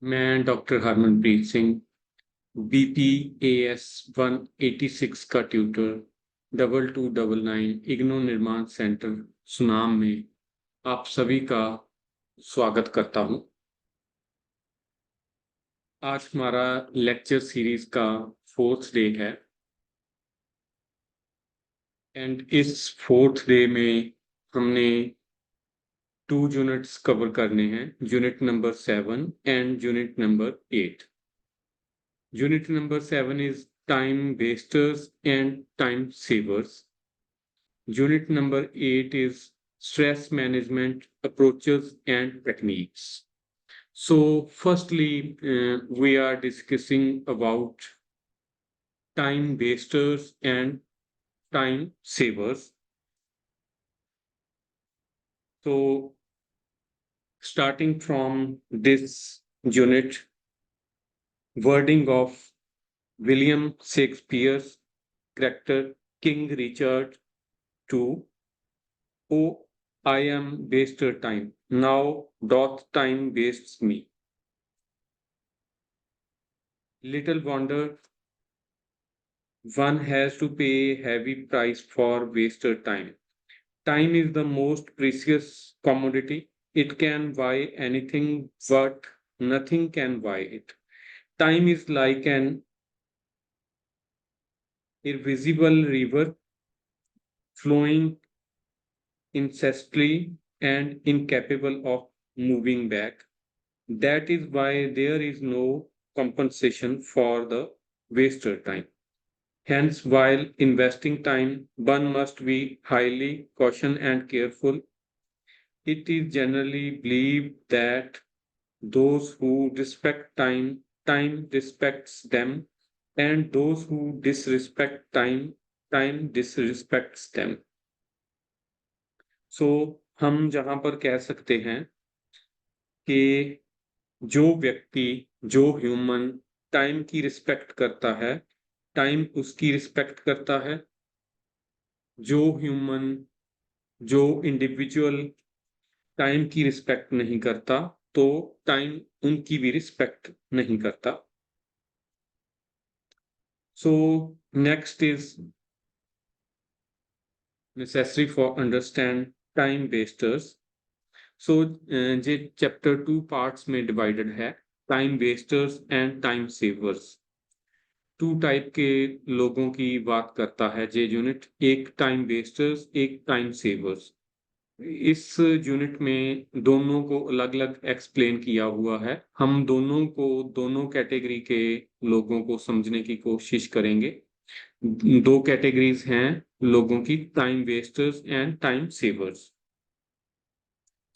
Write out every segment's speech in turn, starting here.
मैं doctor Harmanpreet Singh BPAS 186 का tutor 2299 IGNOU निर्माण सेंटर सुनाम में आप सभी का स्वागत करता हूं। आज हमारा लेक्चर सीरीज का 4th डे है एंड इस 4th डे में हमने 2 यूनिट्स कवर करने हैं, unit number 7 and unit number 8। Unit number 7 is time wasters and time savers. Unit number 8 is stress management approaches and techniques. So firstly, we are discussing about time wasters and time savers. So starting from this unit, wording of William Shakespeare's character King Richard II. Oh, I am wasted time. Now doth time wastes me. Little wonder one has to pay heavy price for wasted time. Time is the most precious commodity. It can buy anything, but nothing can buy it. Time is like an invisible river flowing incessantly and incapable of moving back. That is why there is no compensation for the wasted time. Hence, while investing time, one must be highly cautious and careful. It is generally believed that those who respect time, time respects them, and those who disrespect time, time disrespects them. So, हम जहां पर कह सकते हैं कि जो व्यक्ति, जो ह्यूमन टाइम की रिस्पेक्ट करता है, टाइम उसकी रिस्पेक्ट करता है। जो ह्यूमन, जो इंडिविजुअल टाइम की रिस्पेक्ट नहीं करता, तो टाइम उनकी भी रिस्पेक्ट नहीं करता। So next is necessary for understand time wasters. So ये चैप्टर 2 पार्ट्स में डिवाइडेड है, time wasters and time savers. 2 type के लोगों की बात करता है ये यूनिट, एक टाइम वेस्टर्स, एक टाइम सेवर्स। इस यूनिट में दोनों को अलग अलग एक्सप्लेन किया हुआ है। हम दोनों को, दोनों कैटेगरी के लोगों को समझने की कोशिश करेंगे। 2 कैटेगरीज हैं लोगों की, time wasters and time savers.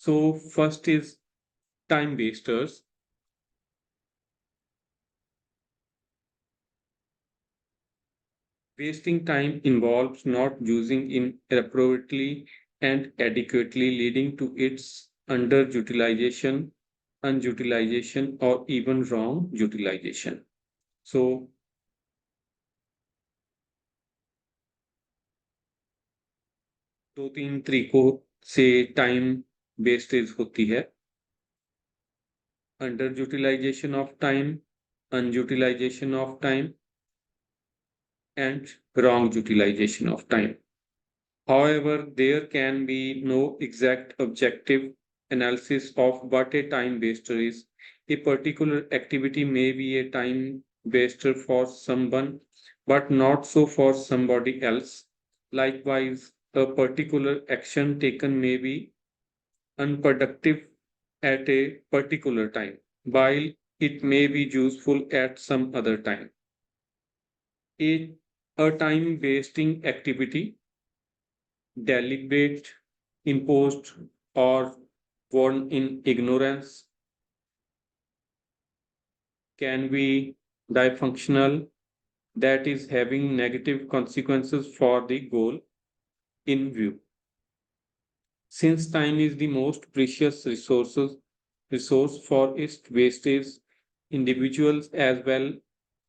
So first is time wasters. Wasting time involves not using it appropriately and adequately, leading to its underutilization, unutilization, or even wrong utilization. So, 2-3 तरीकों से टाइम वेस्टेज होती है: underutilization of time, unutilization of time, and wrong utilization of time. However, there can be no exact objective analysis of what a time waster is. A particular activity may be a time waster for someone, but not so for somebody else. Likewise, a particular action taken may be unproductive at a particular time, while it may be useful at some other time. A, a time wasting activity, deliberate, imposed, or born in ignorance, can be dysfunctional, that is, having negative consequences for the goal in view. Since time is the most precious resource for its wastage, individuals as well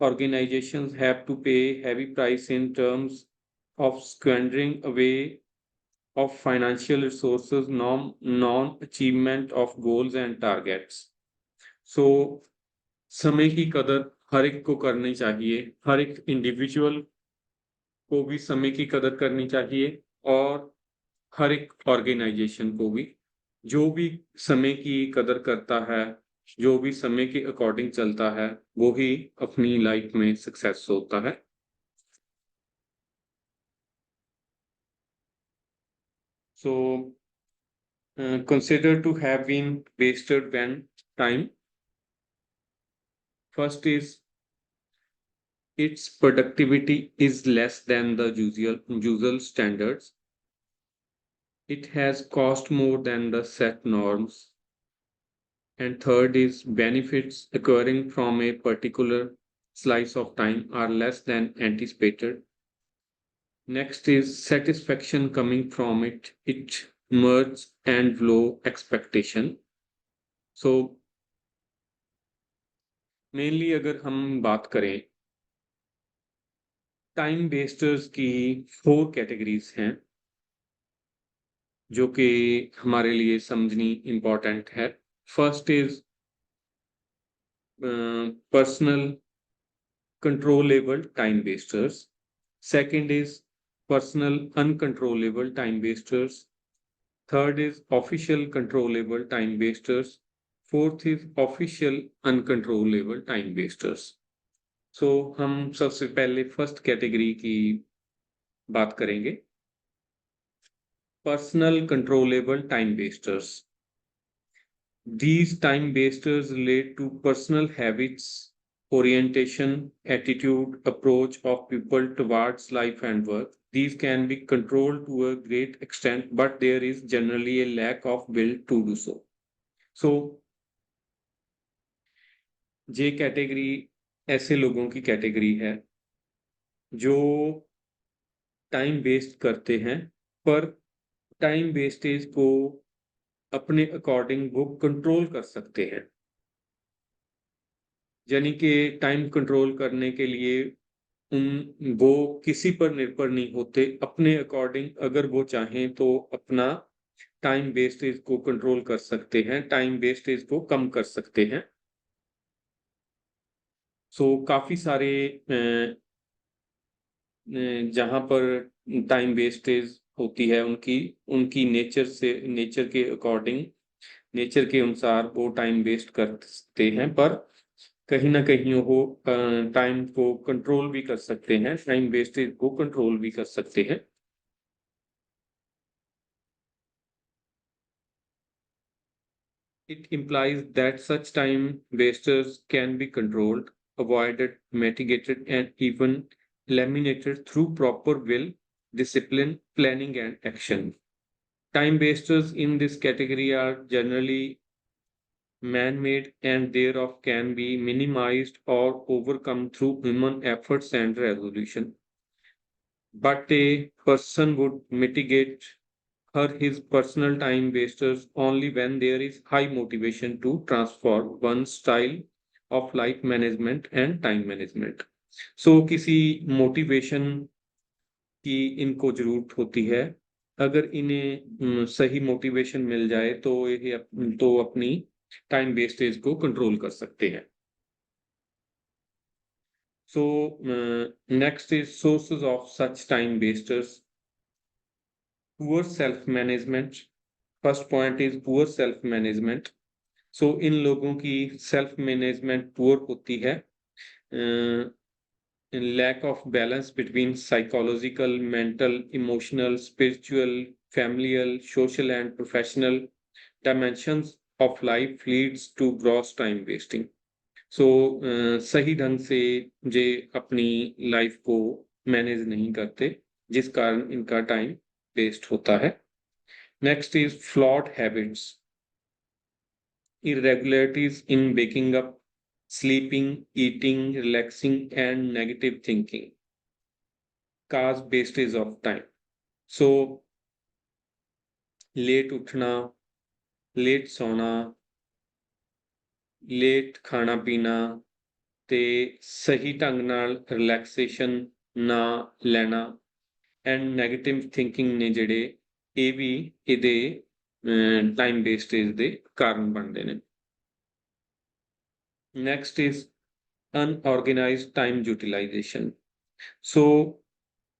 organizations have to pay heavy price in terms of squandering away of financial resources, non-achievement of goals and targets. So समय की कदर हर एक को करनी चाहिए, हर एक individual को भी समय की कदर करनी चाहिए और हर एक ऑर्गेनाइजेशन को भी। जो भी समय की कदर करता है, जो भी समय के अकॉर्डिंग चलता है, वो ही अपनी लाइफ में सक्सेस होता है। So, consider to have been wasted when time. First is its productivity is less than the usual standards. It has cost more than the set norms. And third is benefits occurring from a particular slice of time are less than anticipated. Next is satisfaction coming from it. It merges and low expectation. So mainly अगर हम बात करें time wasters की 4 categories हैं जो कि हमारे लिए समझनी इम्पोर्टेंट है। First is personal controllable time wasters, second is personal uncontrollable time wasters, third is official controllable time wasters, fourth is official uncontrollable time wasters. So हम सबसे पहले फर्स्ट कैटेगरी की बात करेंगे, personal controllable time wasters. These time wasters relate to personal habits, orientation, attitude, approach of people towards life and work. These can be controlled to a great extent, but there is generally a lack of will to do so. So, ये category ऐसे लोगों की category है जो time waste करते हैं, पर time wastage को अपने अकॉर्डिंग वो कंट्रोल कर सकते हैं। यानी कि टाइम कंट्रोल करने के लिए वो किसी पर निर्भर नहीं होते, अपने अकॉर्डिंग अगर वो चाहें तो अपना टाइम वेस्टेज को कंट्रोल कर सकते हैं, टाइम वेस्टेज को कम कर सकते हैं। सो काफी सारे जहाँ पर टाइम वेस्टेज होती है उनकी उनकी नेचर के अकॉर्डिंग, नेचर के अनुसार वो टाइम वेस्ट करते हैं, पर कहीं ना कहीं वो टाइम को कंट्रोल भी कर सकते हैं, टाइम वेस्टेज को कंट्रोल भी कर सकते हैं। It implies that such time wasters can be controlled, avoided, mitigated, and even eliminated through proper will, discipline, planning, and action. Time wasters in this category are generally man-made and thereof can be minimized or overcome through human efforts and resolution. But a person would mitigate his personal time wasters only when there is high motivation to transform one's style of life management and time management. So किसी motivation की इनको जरूरत होती है। अगर इन्हें सही motivation मिल जाए तो ये तो अपनी टाइम वेस्टेज को कंट्रोल कर सकते हैं। So next is sources of such time wasters. Poor self management. First point is poor self management. So इन लोगों की सेल्फ मैनेजमेंट पुअर होती है, lack of balance between psychological, mental, emotional, spiritual, familial, social, and professional dimensions of life leads to gross time wasting. So सही ढंग से जे अपनी life को manage नहीं करते, जिस कारण इनका टाइम वेस्ट होता है। Next is flawed habits, irregularities in waking up, sleeping, eating, relaxing, and negative thinking cause wastage of time. So, late उठना, लेट सोना, लेट खाना पीना ਤੇ ਸਹੀ ਢੰਗ ਨਾਲ ਰਿਲੈਕਸੇਸ਼ਨ ਨਾ ਲੈਣਾ ਐਂਡ ਨੈਗੇਟਿਵ ਥਿੰਕਿੰਗ ਨੇ ਜਿਹੜੇ ਇਹ ਵੀ ਇਹਦੇ ਟਾਈਮ ਵੇਸਟੇਜ ਦੇ ਕਾਰਨ ਬਣਦੇ ਨੇ। Next is unorganized time utilization. So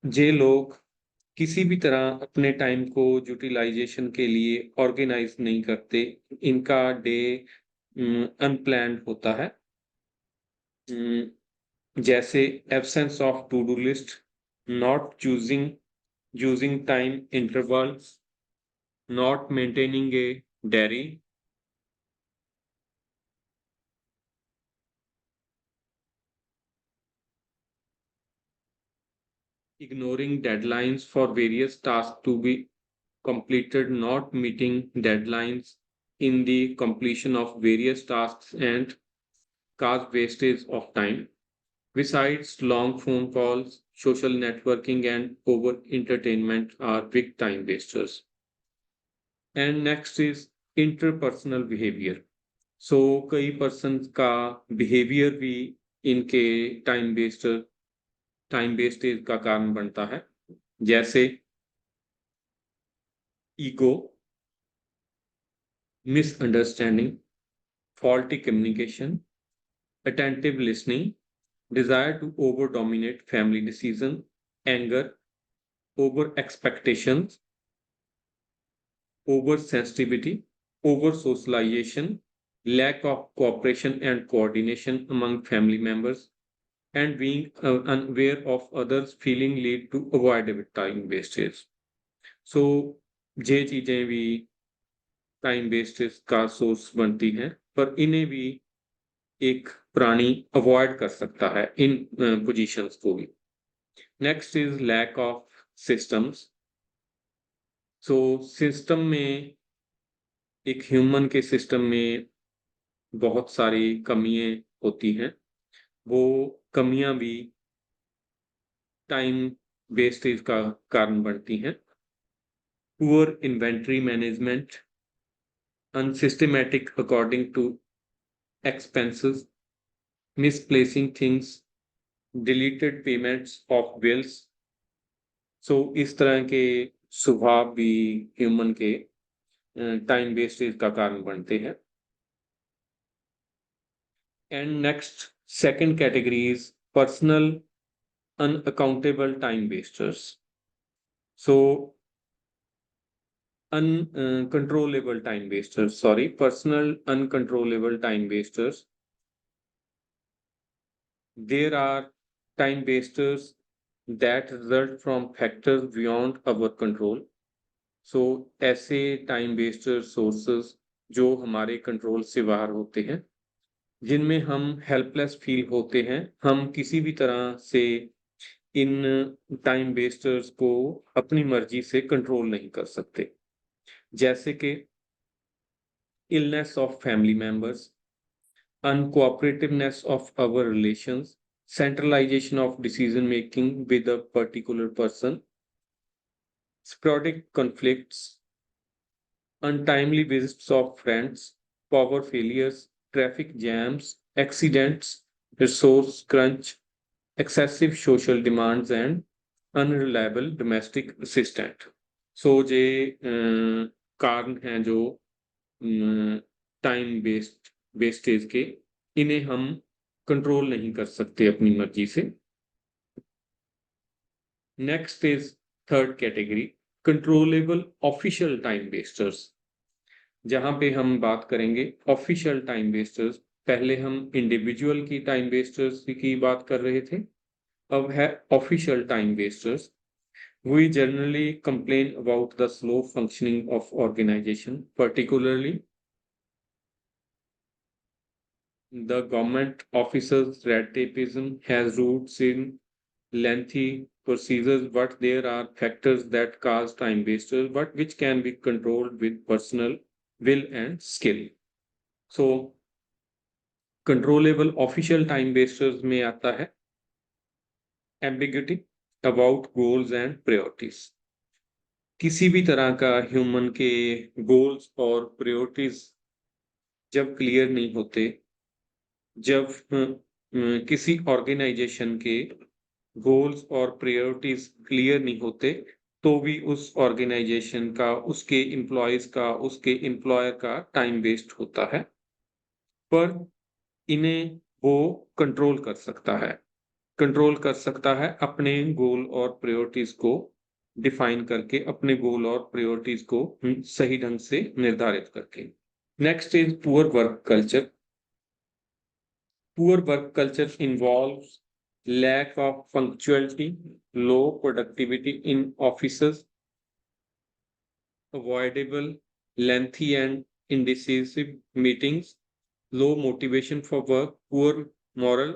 जे लोग किसी भी तरह अपने टाइम को यूटिलाइजेशन के लिए ऑर्गेनाइज नहीं करते, इनका डे अनप्लान्ड होता है। जैसे absence of to do list, not choosing using time intervals, not maintaining a diary, ignoring deadlines for various tasks to be completed, not meeting deadlines in the completion of various tasks and cause wastage of time. Besides, long phone calls, social networking, and over entertainment are big time wasters. And next is interpersonal behavior. So कई persons का behavior भी इनके time wastage का कारण बनता है। जैसे ego, misunderstanding, faulty communication, attentive listening, desire to over dominate family decision, anger, over expectations, over sensitivity, over socialization, lack of cooperation and coordination among family members, and being unaware of others' feeling lead to avoidable time wastage. So ये चीजें भी time wastage का source बनती हैं, पर इन्हें भी एक प्राणी अवॉइड कर सकता है, इन पोजीशंस को भी। Next is lack of systems. So system में, एक ह्यूमन के सिस्टम में बहुत सारी कमियां होती हैं। वो कमियां भी टाइम वेस्टेज का कारण बनती हैं। Poor inventory management, unsystematic according to expenses, misplacing things, deleted payments of bills। सो इस तरह के स्वभाव भी ह्यूमन के टाइम वेस्टेज का कारण बनते हैं। And next second category is personal unaccountable time wasters. So uncontrollable time wasters, sorry, personal uncontrollable time wasters. There are time wasters that result from factors beyond our control. So ऐसे time waster sources जो हमारे control से बाहर होते हैं, जिनमें हम helpless feel होते हैं, हम किसी भी तरह से इन टाइम वेस्टर्स को अपनी मर्जी से कंट्रोल नहीं कर सकते। जैसे कि illness of family members, uncooperativeness of our relations, centralization of decision making with a particular person, sporadic conflicts, untimely visits of friends, power failures, traffic jams, accidents, resource crunch, excessive social demands, and unreliable domestic assistant। सो ये कारण हैं जो time wastage के, इन्हें हम control नहीं कर सकते अपनी मर्जी से। Next is third category, controllable official time wasters. जहां पे हम बात करेंगे ऑफिशियल टाइम वेस्टर्स, पहले हम इंडिविजुअल की टाइम वेस्टर्स की बात कर रहे थे, अब है official time wasters. We generally complain about the slow functioning of organization, particularly the government officers' red tapeism has roots in lengthy procedures, but there are factors that cause time wasters, but which can be controlled with personal will and skill. So, controllable official time wasters में आता है ambiguity about goals and priorities। किसी भी तरह का human के goals और priorities जब क्लियर नहीं होते, जब किसी ऑर्गेनाइजेशन के गोल्स और प्रायोरिटीज क्लियर नहीं होते, तो भी उस ऑर्गेनाइजेशन का, उसके एम्प्लॉयज का, उसके एम्प्लॉयर का टाइम वेस्ट होता है। पर इन्हें वो कंट्रोल कर सकता है। कंट्रोल कर सकता है अपने गोल और प्रायोरिटीज को डिफाइन करके, अपने गोल और प्रायोरिटीज को सही ढंग से निर्धारित करके। Next is poor work culture. Poor work culture involves lack of punctuality, low productivity in offices, avoidable lengthy and indecisive meetings, low motivation for work, poor moral,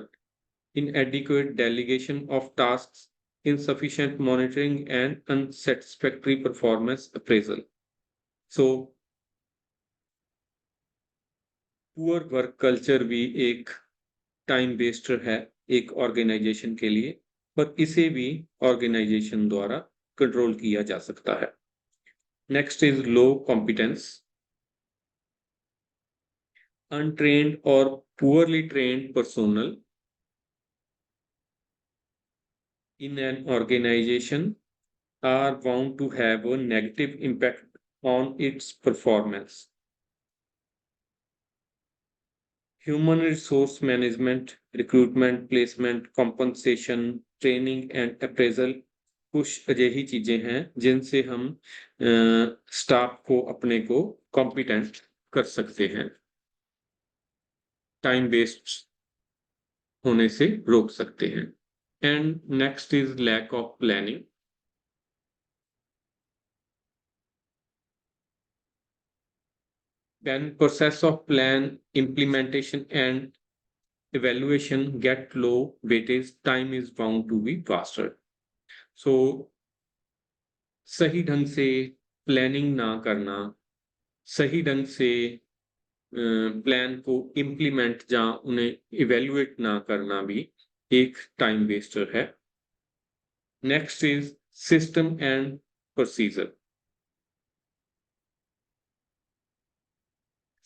inadequate delegation of tasks, insufficient monitoring, and unsatisfactory performance appraisal. So, poor work culture भी एक time waster है एक organisation के लिए, पर इसे भी organisation द्वारा कंट्रोल किया जा सकता है। Next is low competence. Untrained or poorly trained personnel in an organization are bound to have a negative impact on its performance. Human resource management, recruitment, placement, compensation, training and appraisal कुछ अजैही चीजें हैं जिनसे हम staff को अपने को competent कर सकते हैं, टाइम वेस्ट होने से रोक सकते हैं। And next is lack of planning. When process of plan, implementation and evaluation get low weightage, time is bound to be faster. So सही ढंग से प्लानिंग ना करना, सही ढंग से प्लान को इम्प्लीमेंट या उन्हें इवेल्युएट ना करना भी एक टाइम वेस्टर है। Next is system and procedure.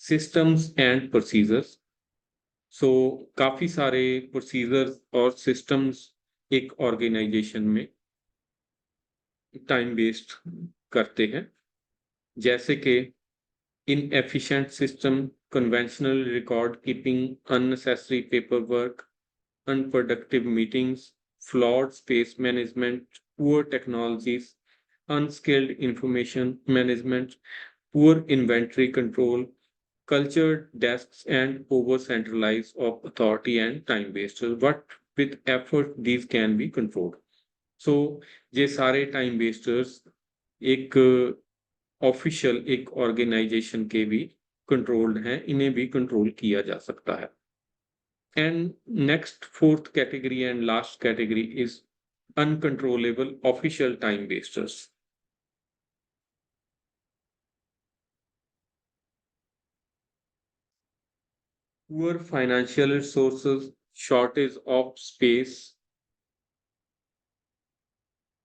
Systems and procedures. So काफी सारे प्रोसीजर्स और सिस्टम्स एक ऑर्गेनाइजेशन में टाइम वेस्ट करते हैं, जैसे कि inefficient system, conventional record keeping, unnecessary paper work, unproductive meetings, flawed space management, poor technologies, unskilled information management, poor inventory control, cultured desks and over centralized of authority and time wasters, but with effort these can be controlled. So ये सारे time wasters एक official एक organisation के भी controlled हैं, इन्हें भी control किया जा सकता है। And next fourth category and last category is uncontrollable official time wasters. Poor financial resources, shortage of space,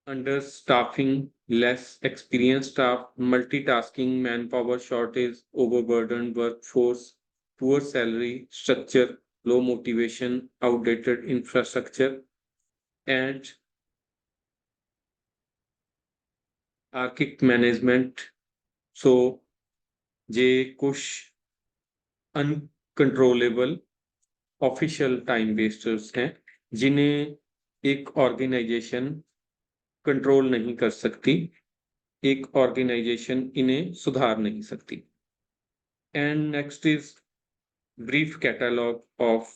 understaffing, less experienced staff, multitasking, manpower shortage, overburdened workforce, poor salary structure, low motivation, outdated infrastructure, and archaic management. So, ये कुछ uncontrollable official time wasters हैं जिन्हें एक organisation control नहीं कर सकती, एक organisation इन्हें सुधार नहीं सकती। And next is brief catalog of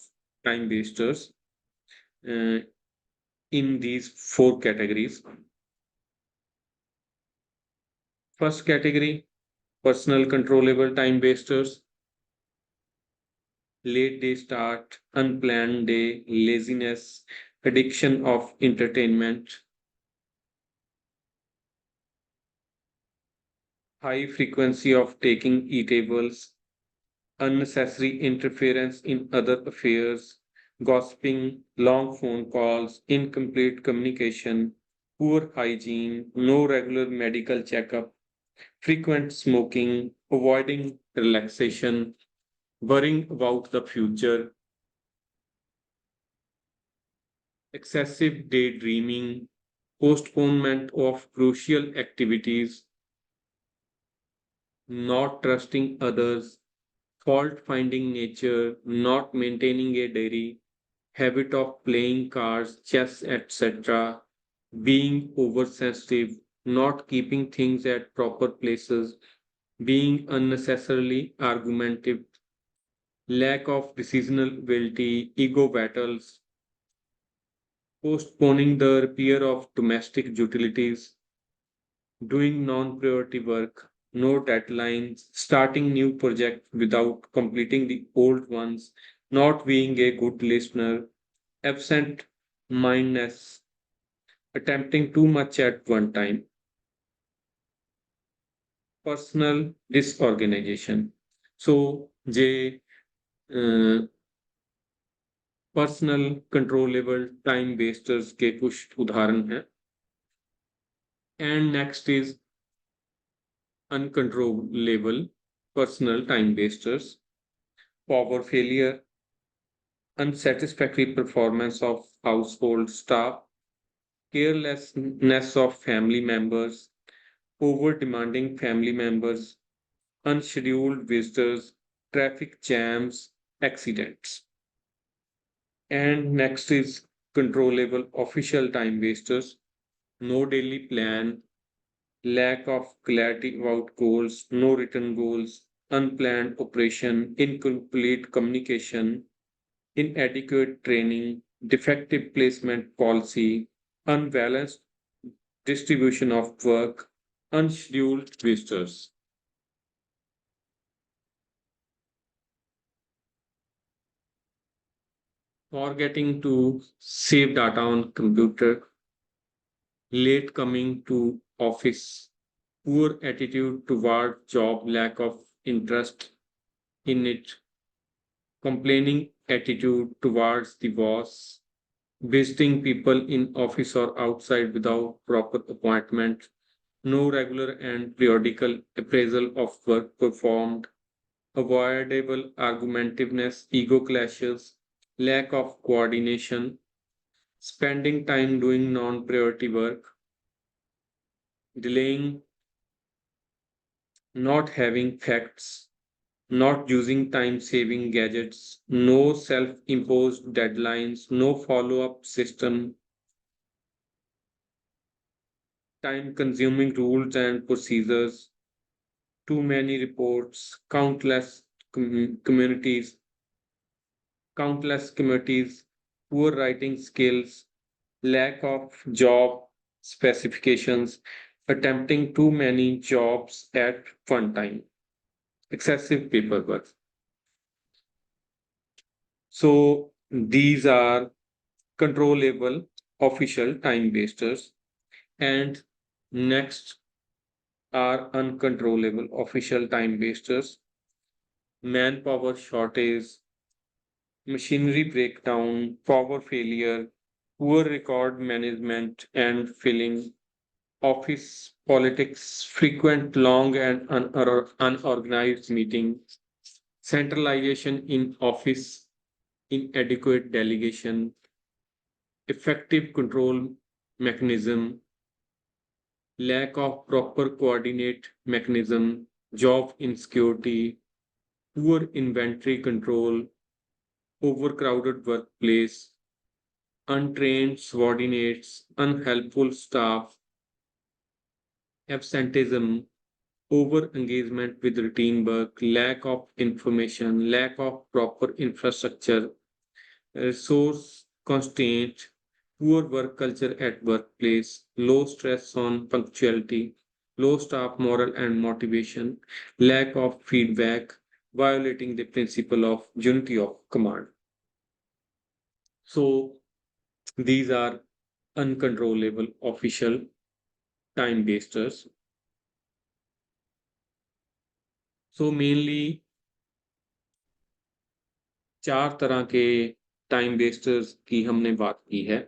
time wasters in these four categories. First category, personal controllable time wasters, late day start, unplanned day, laziness, addiction of entertainment, high frequency of taking eatables, unnecessary interference in other affairs, gossiping, long phone calls, incomplete communication, poor hygiene, no regular medical checkup, frequent smoking, avoiding relaxation, worrying about the future, excessive daydreaming, postponement of crucial activities, not trusting others, fault finding nature, not maintaining a diary, habit of playing cards, chess, etc., being oversensitive, not keeping things at proper places, being unnecessarily argumentative, lack of decisional ability, ego battles, postponing the repair of domestic utilities, doing non-priority work, no deadlines, starting new projects without completing the old ones, not being a good listener, absent mindedness, attempting too much at one time, personal disorganization. So, J personal controllable time wasters के कुछ उदाहरण हैं and next is uncontrollable personal time wasters power failure, unsatisfactory performance of household staff, carelessness of family members, over demanding family members, unscheduled visitors, traffic jams, accidents. And next is controllable official time wasters, no daily plan, lack of clarity about goals, no written goals, unplanned operation, incomplete communication, inadequate training, defective placement policy, unbalanced distribution of work, unscheduled visitors. Forgetting to save data on computer, late coming to office, poor attitude toward job, lack of interest in it, complaining attitude towards the boss, visiting people in office or outside without proper appointment, no regular and periodical appraisal of work performed, avoidable argumentativeness, ego clashes, lack of coordination, spending time doing non priority work, delaying, not having facts, not using time saving gadgets, no self imposed deadlines, no follow up system, time consuming rules and procedures, too many reports, countless committees, poor writing skills, lack of job specifications, attempting too many jobs at one time, excessive paperwork. So these are controllable official time wasters. And next are uncontrollable official time wasters, manpower shortage, machinery breakdown, power failure, poor record management and filling, office politics, frequent long and unorganized meetings, centralization in office, inadequate delegation, effective control mechanism, lack of proper coordinate mechanism, job insecurity, poor inventory control, overcrowded workplace, untrained subordinates, unhelpful staff, absenteeism, over engagement with routine work, lack of information, lack of proper infrastructure, resource constraint, poor work culture at workplace, low stress on punctuality, low staff morale and motivation, lack of feedback, violating the principle of unity of command. So these are uncontrollable official time wasters. So mainly चार तरह के time wasters की हमने बात की है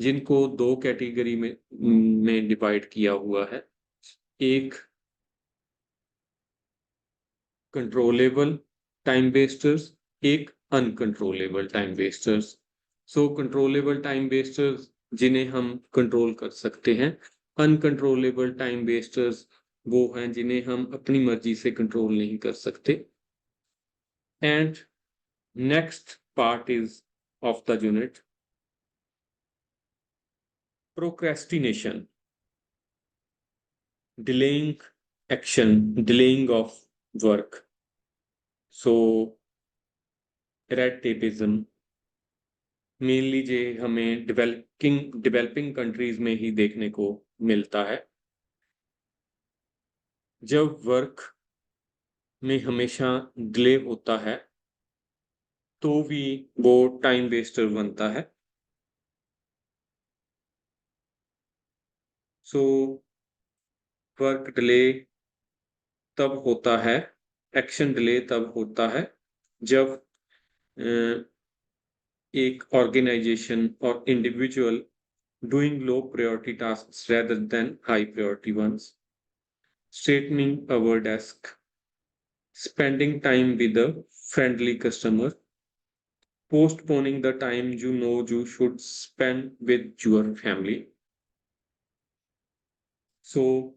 जिनको दो कैटेगरी में डिवाइड किया हुआ है एक कंट्रोलेबल टाइम वेस्टर्स एक अनकंट्रोलेबल टाइम वेस्टर्स सो कंट्रोलेबल टाइम वेस्टर्स जिन्हें हम कंट्रोल कर सकते हैं अनकंट्रोलेबल टाइम वेस्टर्स वो हैं जिन्हें हम अपनी मर्जी से कंट्रोल नहीं कर सकते And next part is of the unit procrastination, delaying action, delaying of work. So red tapeism mainly जे हमें डेवलपिंग कंट्रीज में ही देखने को मिलता है, जब वर्क में हमेशा डिले होता है तो भी वो टाइम वेस्टर बनता है। सो वर्क डिले तब होता है, एक्शन डिले तब होता है जब एक ऑर्गेनाइजेशन और individual doing low priority tasks rather than high priority ones, straightening our desk, spending time with a friendly customer, postponing the time you know you should spend with your family. So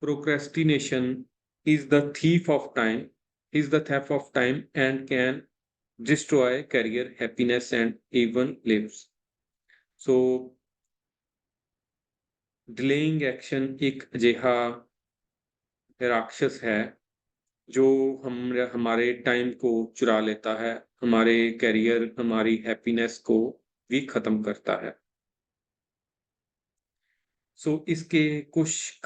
procrastination is the thief of time, is the theft of time and can destroy career happiness and even lives. So delaying action एक अजिहा राक्षस है जो हमारे time को चुरा लेता है, हमारे करियर, हमारी हैप्पीनेस को भी खत्म करता है। सो इसके कुछ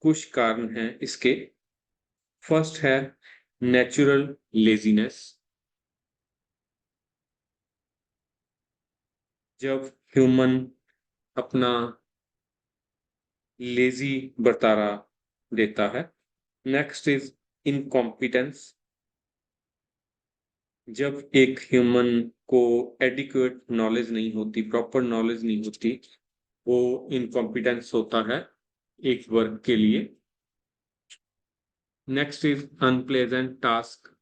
कुछ कारण हैं इसके। फर्स्ट है नेचुरल लेजीनेस। जब ह्यूमन अपना लेजी बर्तारा देता है। Next is incompetence. जब एक ह्यूमन को एडिक्वेट नॉलेज नहीं होती, प्रॉपर नॉलेज नहीं होती, वो इनकॉम्पिटेंस होता है एक वर्क के लिए। Next is unpleasant task.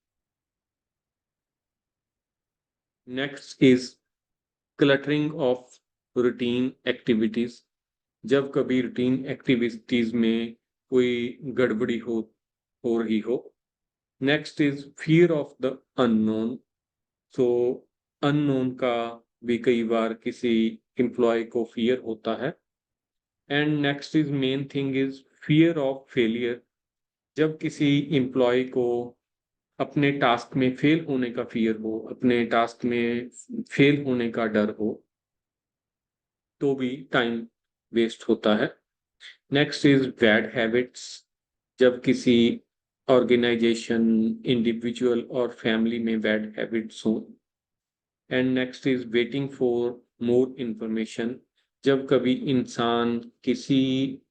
Next is cluttering of routine activities. जब कभी रूटीन एक्टिविटीज में कोई गड़बड़ी हो रही हो। Next is fear of the unknown. So unknown का भी कई बार किसी एम्प्लॉय को फियर होता है। And next is main thing is fear of failure. जब किसी एम्प्लॉय को अपने टास्क में फेल होने का फियर हो, अपने टास्क में फेल होने का डर हो, तो भी टाइम वेस्ट होता है। Next is bad habits. जब किसी ऑर्गेनाइजेशन, इंडिविजुअल और फैमिली में बैड हैबिट्स हो। And next is waiting for more information. जब कभी इंसान किसी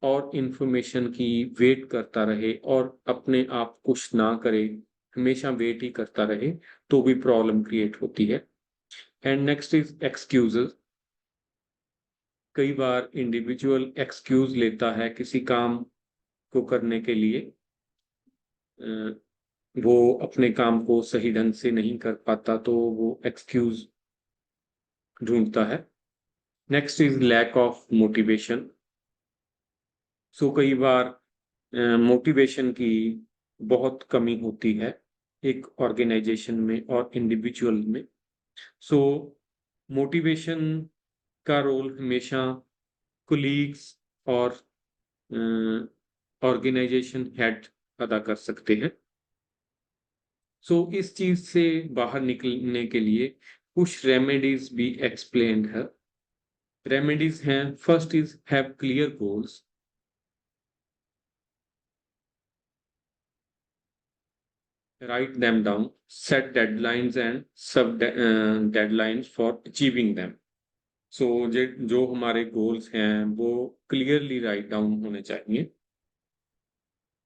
और इंफॉर्मेशन की वेट करता रहे और अपने आप कुछ ना करे, हमेशा वेट ही करता रहे, तो भी प्रॉब्लम क्रिएट होती है। And next is excuses. कई बार इंडिविजुअल एक्सक्यूज लेता है किसी काम को करने के लिए, वो अपने काम को सही ढंग से नहीं कर पाता तो वो एक्सक्यूज ढूंढता है। Next is lack of motivation. So कई बार मोटिवेशन की बहुत कमी होती है एक ऑर्गेनाइजेशन में और इंडिविजुअल में। सो मोटिवेशन का रोल हमेशा कोलीग्स और ऑर्गेनाइजेशन हेड अदा कर सकते हैं। सो इस चीज से बाहर निकलने के लिए कुछ रेमेडीज भी एक्सप्लेन्ड है। रेमेडीज हैं, first is have clear goals. Write them down, set deadlines and sub deadlines for achieving them. So जो हमारे गोल्स हैं वो क्लियरली राइट डाउन होने चाहिए,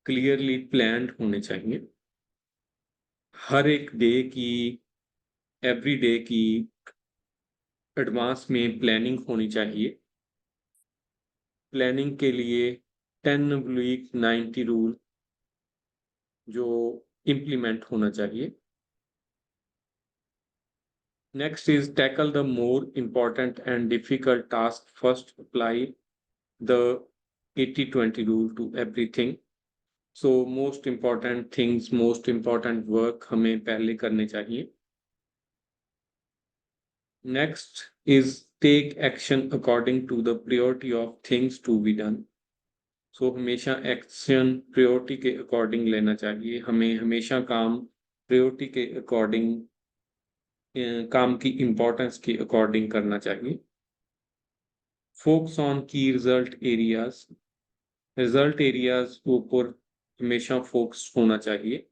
क्लियरली प्लान्ड होने चाहिए। हर एक डे की, एवरी डे की एडवांस में प्लानिंग होनी चाहिए। प्लानिंग के लिए 10 वीक 90 रूल जो इम्प्लीमेंट होना चाहिए। Next is tackle the more important and difficult task first. Apply the 80-20 rule to everything. So most important things, most important work हमें पहले करने चाहिए. Next is take action according to the priority of things to be done. So हमेशा action priority के according लेना चाहिए. हमें हमेशा काम प्रायोरिटी के अकॉर्डिंग, काम की इम्पोर्टेंस के अकॉर्डिंग करना चाहिए. फोकस ऑन की रिजल्ट एरियाज. रिजल्ट एरियाज के ऊपर हमेशा फोकस होना चाहिए.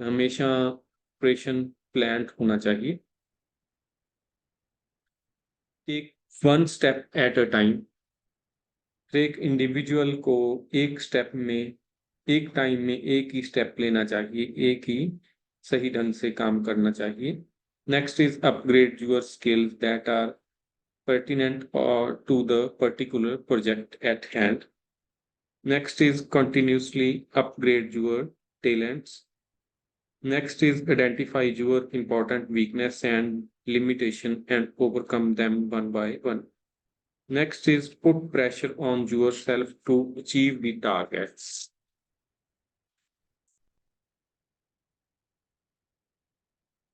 हमेशा ऑपरेशन प्लान होना चाहिए. Take one step at a time. एक इंडिविजुअल को एक स्टेप में, एक टाइम में एक ही स्टेप लेना चाहिए, एक ही सही ढंग से काम करना चाहिए. Next is upgrade your skills that are pertinent or to the particular project at hand. Next is continuously upgrade your talents. Next is identify your important weakness and limitation and overcome them one by one. Next is put pressure on yourself to achieve the targets.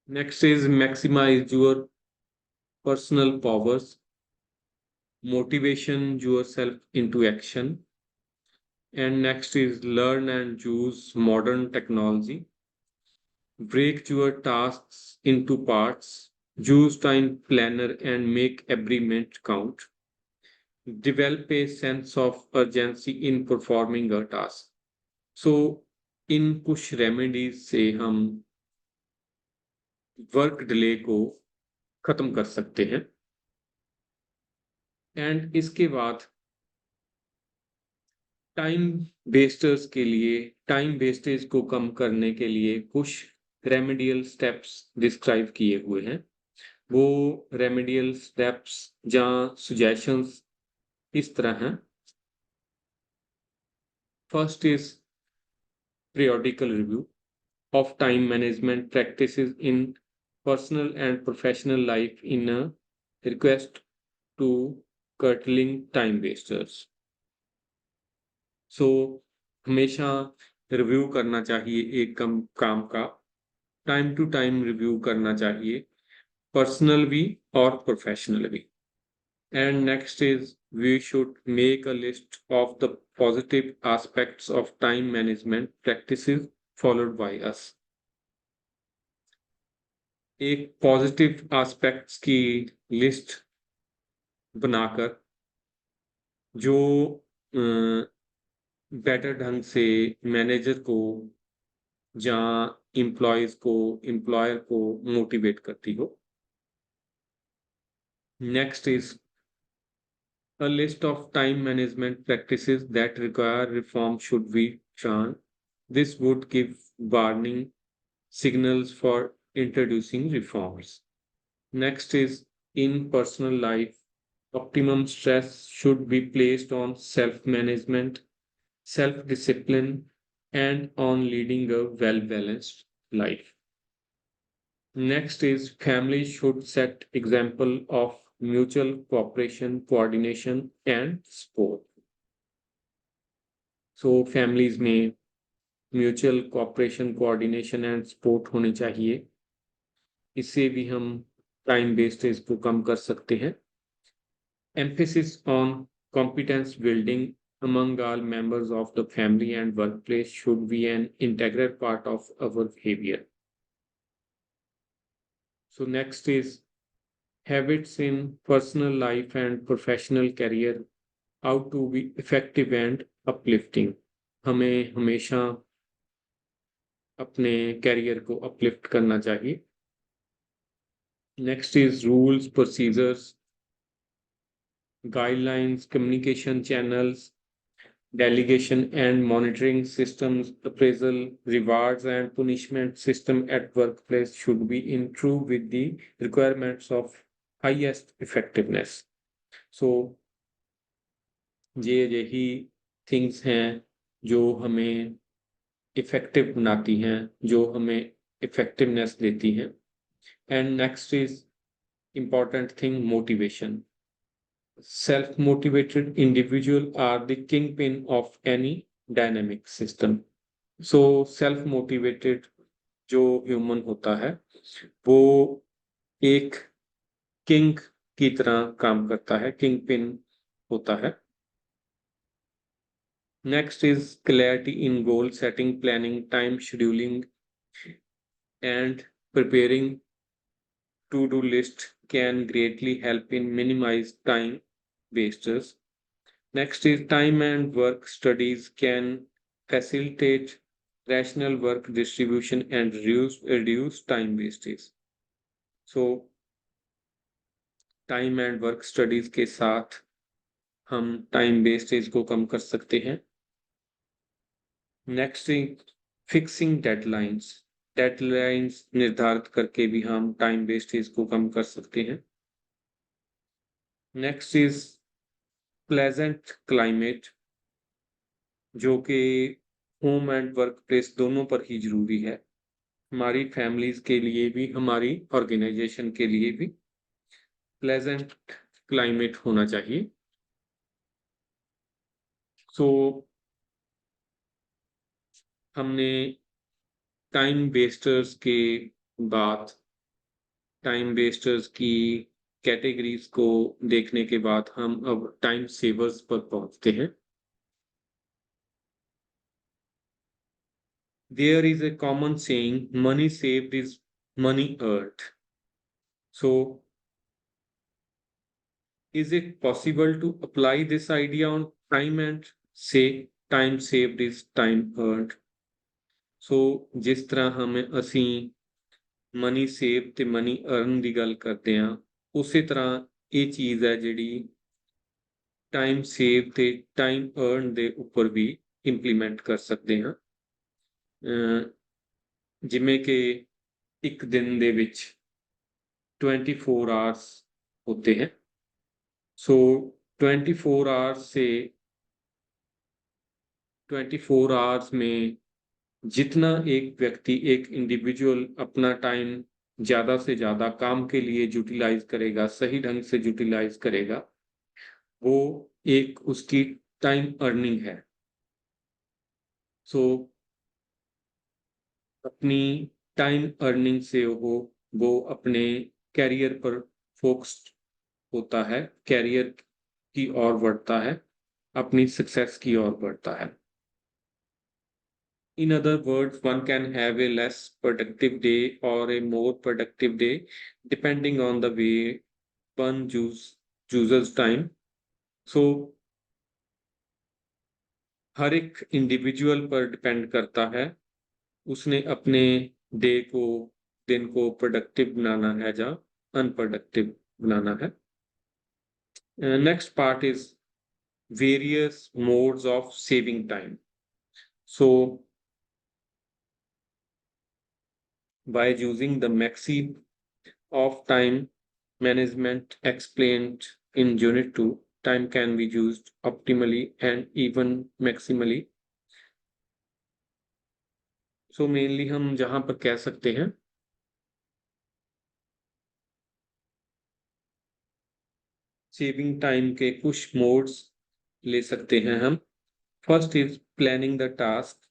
Next is maximize your personal powers, motivation yourself into action. And next is learn and use modern technology. Break your tasks into parts. Use time planner and make every minute count. Develop a sense of urgency in performing a task. So, इन कुछ remedies से हम work delay को खत्म कर सकते हैं. And इसके बाद टाइम वेस्टर्स के लिए, टाइम वेस्टेज को कम करने के लिए कुछ रेमेडियल स्टेप्स डिस्क्राइब किए हुए हैं. वो रेमेडियल स्टेप्स जहाँ सजेशंस इस तरह हैं. First is periodical review of time management practices in personal and professional life in a request to curtailing time wasters. So हमेशा रिव्यू करना चाहिए एक काम का. टाइम टू टाइम रिव्यू करना चाहिए, पर्सनल भी और प्रोफेशनल भी. And next is we should make a list of the positive aspects of time management practices followed by us. एक पॉजिटिव एस्पेक्ट्स की लिस्ट बनाकर जो बेटर ढंग से मैनेजर को या एम्प्लॉयर को मोटिवेट करती हो. Next is a list of time management practices that require reform should be drawn. This would give warning signals for introducing reforms. Next is in personal life, optimum stress should be placed on self management, self discipline, and on leading a well balanced life. Next is families should set example of mutual cooperation, coordination, and support. So families में mutual cooperation, coordination and support होनी चाहिए. इससे भी हम time wastage को कम कर सकते हैं. Emphasis on competence building among all members of the family and workplace should be an integral part of our behavior. So next is habits in personal life and professional career, how to be effective and uplifting. हमें हमेशा अपने career को uplift करना चाहिए. Next is rules, procedures, guidelines, communication channels, delegation and monitoring systems, appraisal, rewards and punishment system at workplace should be in true with the requirements of highest effectiveness. So ये यही things हैं जो हमें effective बनाती हैं, जो हमें effectiveness देती हैं. And next is important thing, motivation. Self-motivated individuals are the kingpin of any dynamic system. So self motivated जो ह्यूमन होता है वो एक किंग की तरह काम करता है, किंग पिन होता है। Next is clarity in goal setting, planning, time scheduling and preparing to-do list can greatly help in minimize time wasters. Next is time and work studies can facilitate rational work distribution and reduce time wastage. So time and work studies के साथ हम time wastage को कम कर सकते हैं। Next is fixing deadlines, deadlines निर्धारित करके भी हम टाइम वेस्टेज को कम कर सकते हैं। नेक्स्ट इज प्लेजेंट क्लाइमेट, जो कि होम एंड वर्क प्लेस दोनों पर ही जरूरी है, हमारी फैमिलीज के लिए भी, हमारी ऑर्गेनाइजेशन के लिए भी प्लेजेंट क्लाइमेट होना चाहिए। सो हमने टाइम वेस्टर्स के बाद, टाइम वेस्टर्स की कैटेगरीज को देखने के बाद हम अब टाइम सेवर्स पर पहुंचते हैं। There is a common saying, money saved is money earned. So, is it possible to apply this idea on time and say time saved is time earned? So, जिस तरह हमें ਅਸੀਂ ਮਨੀ ਸੇਵ ਤੇ money earn ਦੀ ਗੱਲ ਕਰਦੇ ਹਾਂ, ਉਸੇ ਤਰ੍ਹਾਂ ਇਹ ਚੀਜ਼ ਹੈ ਜਿਹੜੀ ਟਾਈਮ ਸੇਵ ਤੇ ਟਾਈਮ ਅਰਨ ਦੇ ਉੱਪਰ ਵੀ ਇੰਪਲੀਮੈਂਟ ਕਰ ਸਕਦੇ ਹਾਂ। ਜਿਵੇਂ ਕਿ ਇੱਕ ਦਿਨ ਦੇ ਵਿੱਚ 24 आवर्स होते हैं। सो 24 आवर्स से 24 आवर्स में जितना एक व्यक्ति, एक इंडिविजुअल अपना टाइम ज़्यादा से ज़्यादा काम के लिए यूटिलाइज करेगा, सही ढंग से यूटिलाइज करेगा, वो एक उसकी टाइम अर्निंग है। सो अपनी टाइम अर्निंग से वो अपने कैरियर पर फोकस्ड होता है, कैरियर की ओर बढ़ता है, अपनी सक्सेस की ओर बढ़ता है। In other words, one can have a less productive day or a more productive day depending on the way one chooses time. So हर एक इंडिविजुअल पर डिपेंड करता है, उसने अपने डे को, दिन को प्रोडक्टिव बनाना है या अनप्रोडक्टिव बनाना है। Next part is various modes of saving time. So by using the maxim of time management explained in Unit 2, time can be used optimally and even maximally. So mainly हम जहाँ पर कह सकते हैं saving time के कुछ modes ले सकते हैं हम। First is planning the task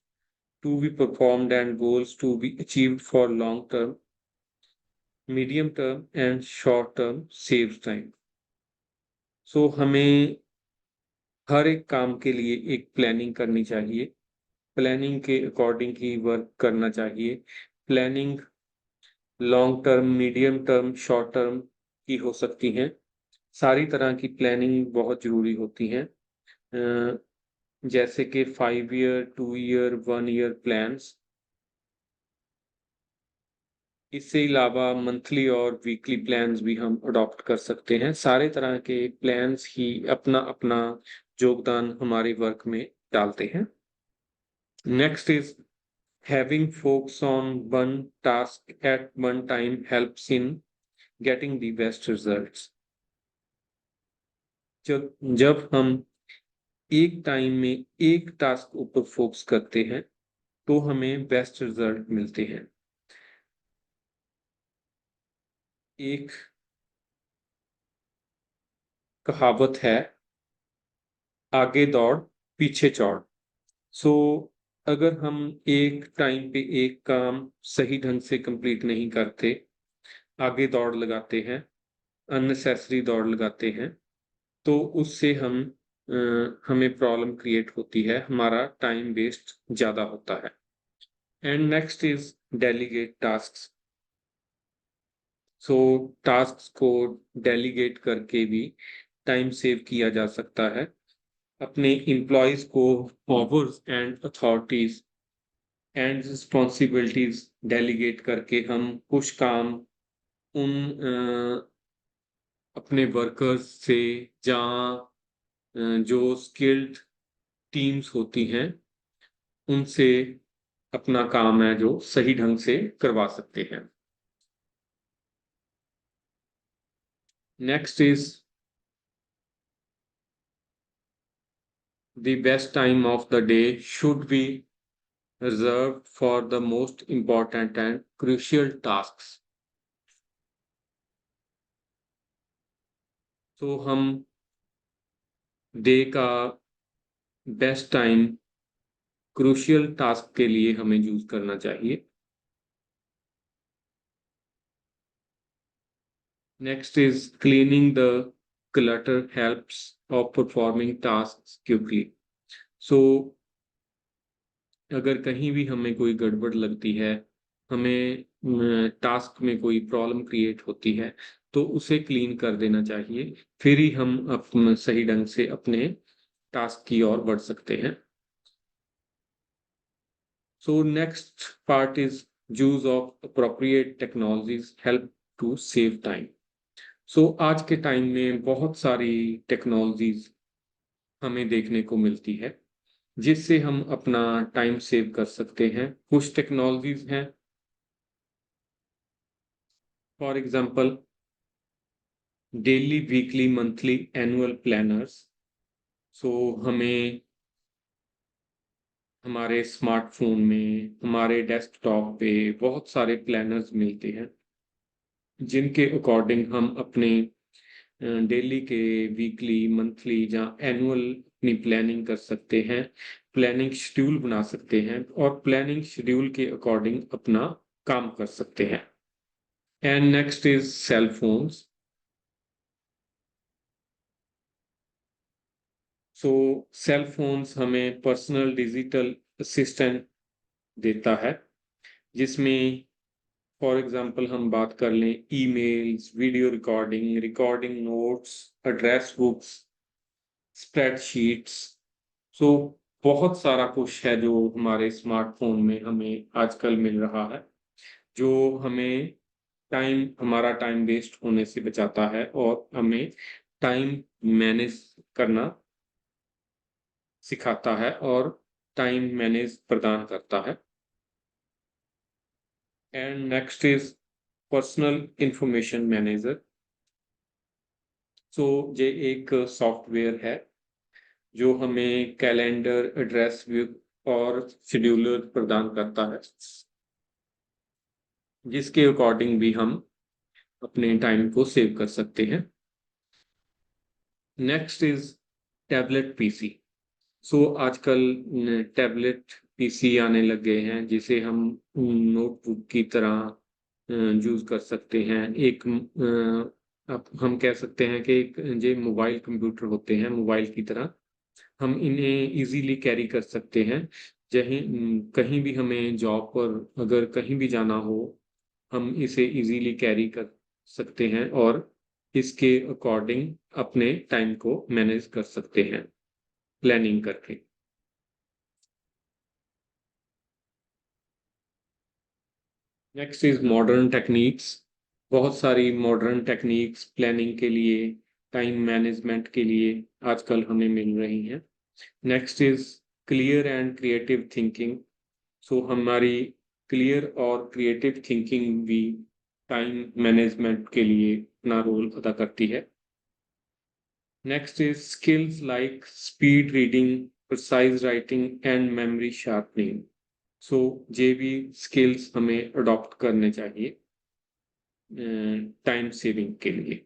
to be performed and goals to be achieved for long term, medium term and short term saves time. So हमें हर एक काम के लिए एक प्लानिंग करनी चाहिए, प्लानिंग के अकॉर्डिंग ही वर्क करना चाहिए। Planning long term, medium term, short term की हो सकती हैं। सारी तरह की प्लानिंग बहुत जरूरी होती हैं, जैसे कि 5 ईयर, 2 ईयर, 1 ईयर प्लान्स। इससे अलावा मंथली और वीकली प्लान्स भी हम अडॉप्ट कर सकते हैं। सारे तरह के प्लान्स ही अपना अपना योगदान हमारे वर्क में डालते हैं। Next is having focus on one task at one time helps in getting the best results. जब हम एक टाइम में एक टास्क ऊपर फोकस करते हैं तो हमें बेस्ट रिजल्ट मिलते हैं। एक कहावत है, आगे दौड़ पीछे चौड़। सो अगर हम एक टाइम पे एक काम सही ढंग से कंप्लीट नहीं करते, आगे दौड़ लगाते हैं, अननेसेसरी दौड़ लगाते हैं, तो उससे हमें प्रॉब्लम क्रिएट होती है, हमारा टाइम वेस्ट ज़्यादा होता है। And next is delegate tasks. So tasks को डेलीगेट करके भी टाइम सेव किया जा सकता है। अपने एम्प्लॉयज को powers and authorities and responsibilities delegate करके हम कुछ काम उन अपने वर्कर्स से, जहाँ जो स्किल्ड टीम्स होती हैं, उनसे अपना काम है जो सही ढंग से करवा सकते हैं। Next is the best time of the day should be reserved for the most important and crucial tasks. तो हम डे का बेस्ट टाइम क्रूशियल टास्क के लिए हमें यूज करना चाहिए। Next is cleaning the clutter helps of performing tasks quickly. सो अगर कहीं भी हमें कोई गड़बड़ लगती है, हमें टास्क में कोई प्रॉब्लम क्रिएट होती है, तो उसे क्लीन कर देना चाहिए, फिर ही हम सही ढंग से अपने टास्क की ओर बढ़ सकते हैं। So next part is use of appropriate technologies help to save time. So आज के टाइम में बहुत सारी टेक्नोलॉजीज हमें देखने को मिलती है, जिससे हम अपना टाइम सेव कर सकते हैं। कुछ टेक्नोलॉजीज हैं, for example daily, weekly, monthly, annual planners. So हमें हमारे स्मार्टफोन में, हमारे डेस्कटॉप पे बहुत सारे प्लानर्स मिलते हैं, जिनके अकॉर्डिंग हम अपने डेली के, वीकली, मंथली या एनुअल अपनी प्लानिंग कर सकते हैं, प्लानिंग शेड्यूल बना सकते हैं और प्लानिंग शेड्यूल के अकॉर्डिंग अपना काम कर सकते हैं। And next is cell phones. So cell phones हमें पर्सनल डिजिटल असिस्टेंट देता है, जिसमें फॉर एग्जांपल हम बात कर लें emails, video recording, recording notes, address books, spreadsheets. So बहुत सारा कुछ है जो हमारे स्मार्टफोन में हमें आजकल मिल रहा है, जो हमें हमारा टाइम वेस्ट होने से बचाता है और हमें टाइम मैनेज करना सिखाता है और टाइम मैनेज प्रदान करता है। And next is personal information manager. So ये एक सॉफ्टवेयर है जो हमें कैलेंडर, एड्रेस बुक और शेड्यूलर प्रदान करता है, जिसके अकॉर्डिंग भी हम अपने टाइम को सेव कर सकते हैं। Next is tablet PC. So आजकल टैबलेट पीसी आने लग गए हैं, जिसे हम नोटबुक की तरह यूज कर सकते हैं। अब हम कह सकते हैं कि एक ये मोबाइल कंप्यूटर होते हैं, मोबाइल की तरह हम इन्हें इजीली कैरी कर सकते हैं। कहीं भी हमें जॉब पर अगर कहीं भी जाना हो, हम इसे इजीली कैरी कर सकते हैं और इसके अकॉर्डिंग अपने टाइम को मैनेज कर सकते हैं, प्लानिंग करके। Next is modern techniques. बहुत सारी मॉडर्न टेक्निक्स प्लानिंग के लिए, टाइम मैनेजमेंट के लिए आजकल हमें मिल रही हैं। Next is clear and creative thinking. So हमारी क्लियर और क्रिएटिव थिंकिंग भी टाइम मैनेजमेंट के लिए अपना रोल अदा करती है। Next is skills like speed reading, precise writing and memory sharpening. So ये भी स्किल्स हमें अडॉप्ट करने चाहिए टाइम सेविंग के लिए।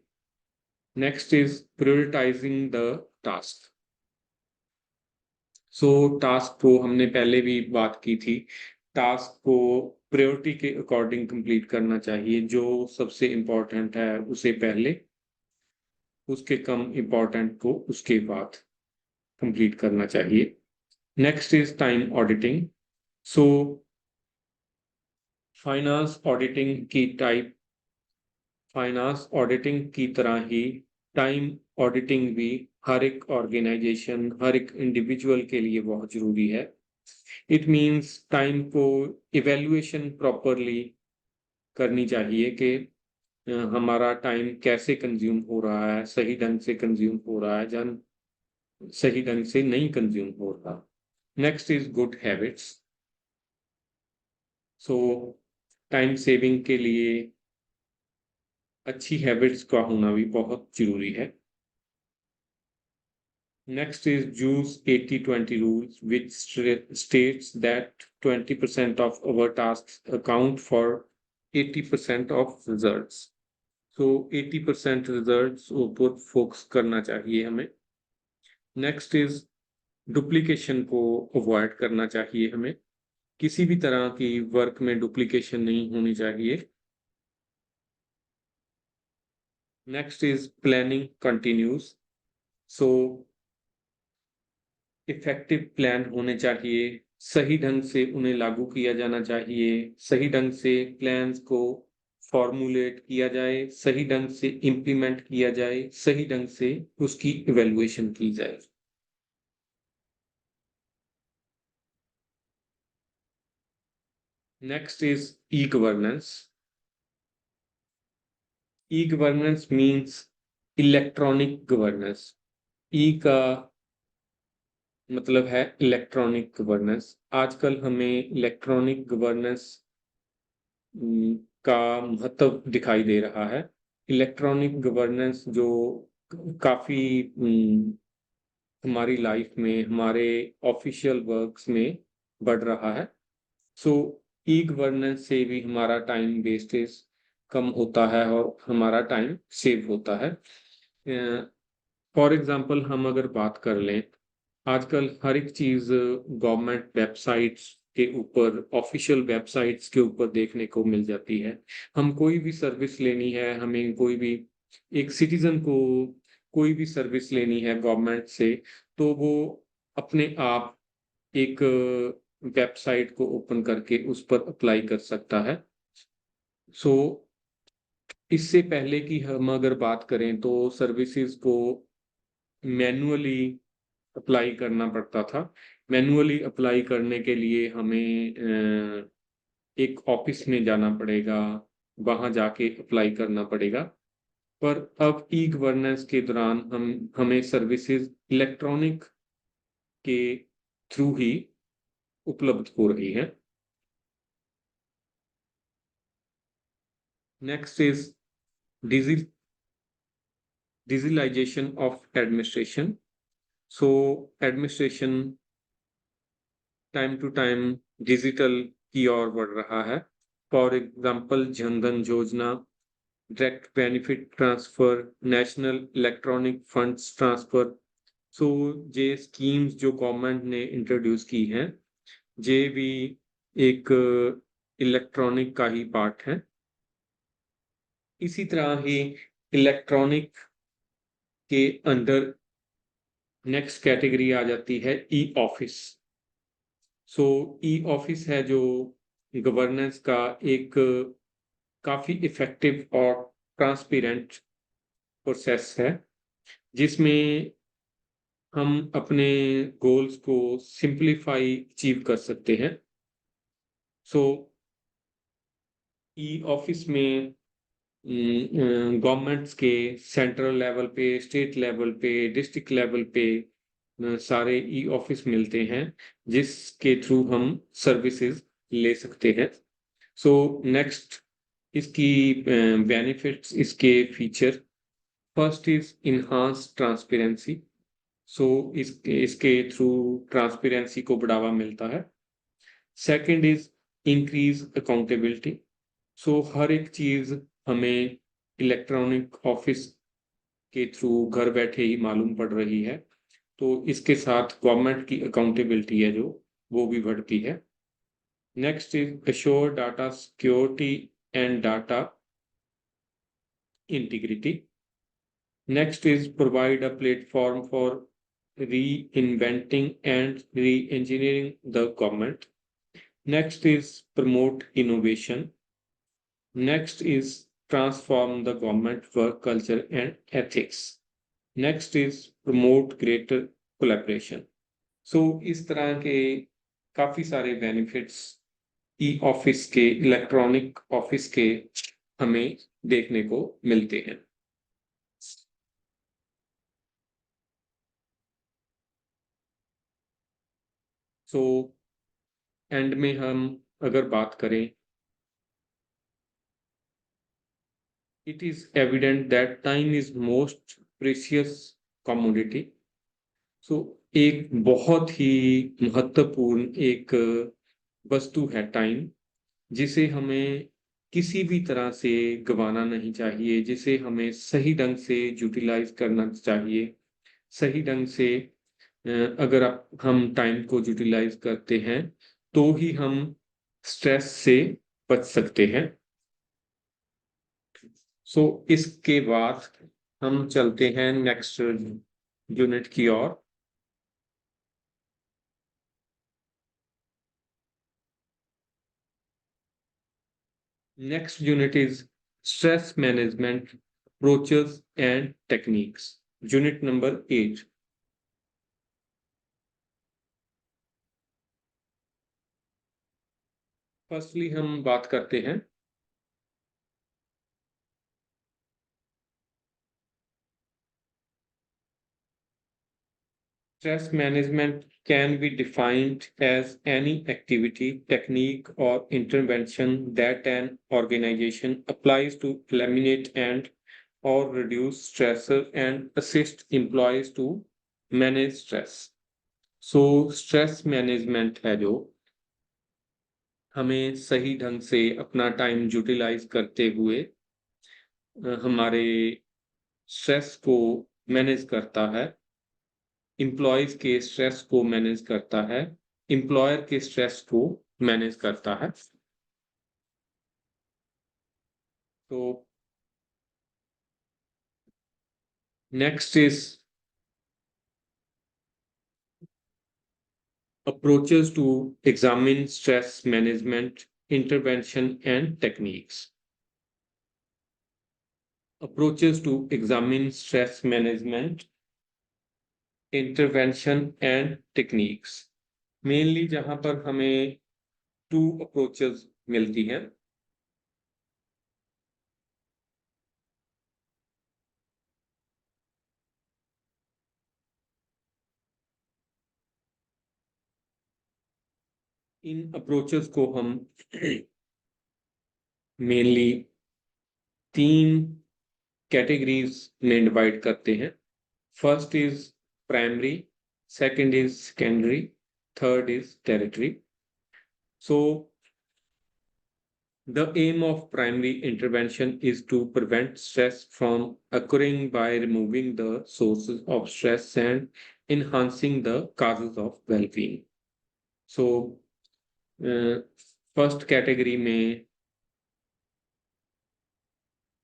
Next is prioritising the task. So task को हमने पहले भी बात की थी, टास्क को प्रायोरिटी के अकॉर्डिंग कंप्लीट करना चाहिए। जो सबसे इम्पोर्टेंट है उसे पहले, उसके कम इम्पोर्टेंट को उसके बाद कंप्लीट करना चाहिए। Next is time auditing. So finance auditing की टाइप, फाइनेंस ऑडिटिंग की तरह ही टाइम ऑडिटिंग भी हर एक ऑर्गेनाइजेशन, हर एक इंडिविजुअल के लिए बहुत जरूरी है। इट मीन्स टाइम को इवेल्युएशन प्रॉपरली करनी चाहिए कि हमारा टाइम कैसे कंज्यूम हो रहा है, सही ढंग से कंज्यूम हो रहा है, जन सही ढंग से नहीं कंज्यूम हो रहा। Next is good habits. So time saving के लिए अच्छी हैबिट्स का होना भी बहुत जरूरी है। Next is use 80-20 rules, which states that 20% of our tasks account for 80% of results. So 80% results ऊपर फोकस करना चाहिए हमें। नेक्स्ट इज डुप्लीकेशन को अवॉइड करना चाहिए हमें। किसी भी तरह की वर्क में डुप्लीकेशन नहीं होनी चाहिए। Next is planning continuous. So effective plan होने चाहिए, सही ढंग से उन्हें लागू किया जाना चाहिए, सही ढंग से प्लान्स को फॉर्मुलेट किया जाए, सही ढंग से इम्प्लीमेंट किया जाए, सही ढंग से उसकी इवेल्युएशन की जाए। Next is e governance. E governance means electronic governance. E का मतलब है इलेक्ट्रॉनिक गवर्नेंस। आजकल हमें इलेक्ट्रॉनिक गवर्नेंस का महत्व दिखाई दे रहा है। इलेक्ट्रॉनिक गवर्नेंस जो काफी हमारी लाइफ में, हमारे ऑफिशियल वर्क्स में बढ़ रहा है। सो ई गवर्नेंस से भी हमारा टाइम वेस्टेज कम होता है और हमारा टाइम सेव होता है। फॉर एग्जांपल हम अगर बात कर लें, आजकल हर एक चीज गवर्नमेंट वेबसाइट्स के ऊपर, ऑफिशियल वेबसाइट्स के ऊपर देखने को मिल जाती है। हम कोई भी सर्विस लेनी है, हमें कोई भी एक सिटीजन को कोई भी सर्विस लेनी है गवर्नमेंट से, तो वो अपने आप एक वेबसाइट को ओपन करके उस पर अप्लाई कर सकता है। सो इससे पहले कि हम अगर बात करें तो सर्विसेज को मैन्युअली अप्लाई करना पड़ता था। मैन्युअली अप्लाई करने के लिए हमें एक ऑफिस में जाना पड़ेगा, वहां जाके अप्लाई करना पड़ेगा। पर अब ई गवर्नेंस के दौरान हमें सर्विसेज इलेक्ट्रॉनिक के थ्रू ही उपलब्ध हो रही है। Next is digitalization of administration. So administration time to time digital की ओर बढ़ रहा है। For example Jan Dhan Yojana, direct benefit transfer, national electronic funds transfer. So ये स्कीम्स जो गवर्नमेंट ने इंट्रोड्यूस की हैं, ये भी एक इलेक्ट्रॉनिक का ही पार्ट है। इसी तरह ही इलेक्ट्रॉनिक के अंडर नेक्स्ट कैटेगरी आ जाती है ई ऑफिस। सो ई ऑफिस है जो गवर्नेंस का एक काफी इफेक्टिव और ट्रांसपेरेंट प्रोसेस है, जिसमें हम अपने गोल्स को सिंप्लीफाई अचीव कर सकते हैं। सो ई ऑफिस में गवर्नमेंट्स के सेंट्रल लेवल पे, स्टेट लेवल पे, डिस्ट्रिक्ट लेवल पे सारे ई ऑफिस मिलते हैं, जिसके थ्रू हम सर्विसेज ले सकते हैं। सो नेक्स्ट इसकी बेनिफिट्स, इसके feature. First is enhance transparency. So इसके थ्रू ट्रांसपेरेंसी को बढ़ावा मिलता है। Second is increase accountability. So हर एक चीज हमें इलेक्ट्रॉनिक ऑफिस के थ्रू घर बैठे ही मालूम पड़ रही है। तो इसके साथ गवर्नमेंट की अकाउंटेबिलिटी है जो वो भी बढ़ती है। Next is assure data security and data integrity. Next is provide a platform for reinventing and re-engineering the government. Next is promote innovation. Next is transform the government work culture and ethics. Next is promote greater collaboration. So इस तरह के काफी सारे benefits e office के, electronic office के हमें देखने को मिलते हैं। सो एंड में हम अगर बात करें, it is evident that time is most precious commodity. सो एक बहुत ही महत्वपूर्ण एक वस्तु है टाइम, जिसे हमें किसी भी तरह से गंवाना नहीं चाहिए, जिसे हमें सही ढंग से यूटिलाइज करना चाहिए। सही ढंग से अगर हम टाइम को यूटिलाइज करते हैं तो ही हम स्ट्रेस से बच सकते हैं। सो इसके बाद हम चलते हैं नेक्स्ट यूनिट की ओर। Next unit is stress management approaches and techniques, unit number 8। Firstly हम बात करते हैं stress management can be defined as any activity, technique, or intervention that an organization applies to eliminate and or reduce stressor and assist employees to manage stress. So stress management है जो हमें सही ढंग से अपना टाइम यूटिलाइज करते हुए हमारे स्ट्रेस को मैनेज करता है, एम्प्लॉयज के स्ट्रेस को मैनेज करता है, एम्प्लॉयर के स्ट्रेस को मैनेज करता है। तो next is approaches to examine stress management intervention and techniques. Approaches to examine stress management intervention and techniques, mainly जहां पर हमें टू अप्रोचेस मिलती हैं। इन अप्रोचेस को हम मेनली 3 कैटेगरीज में डिवाइड करते हैं। First is primary, second is secondary, third is territory. So the aim of primary intervention is to prevent stress from occurring by removing the sources of stress and enhancing the causes of well-being. So first category में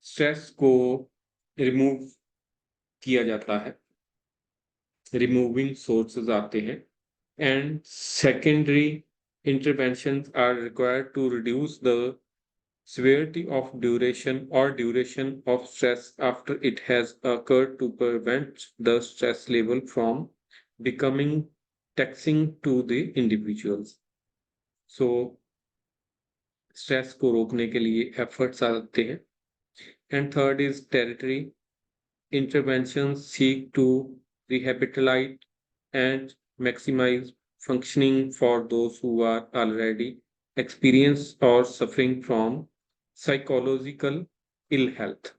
stress को remove किया जाता है, removing sources आते हैं, and secondary interventions are required to reduce the severity of duration of stress after it has occurred to prevent the stress level from becoming taxing to the individuals. So stress को रोकने के लिए efforts आते हैं। And third is territory interventions seek to rehabilitate and maximize functioning for those who are already experienced or suffering from psychological ill health.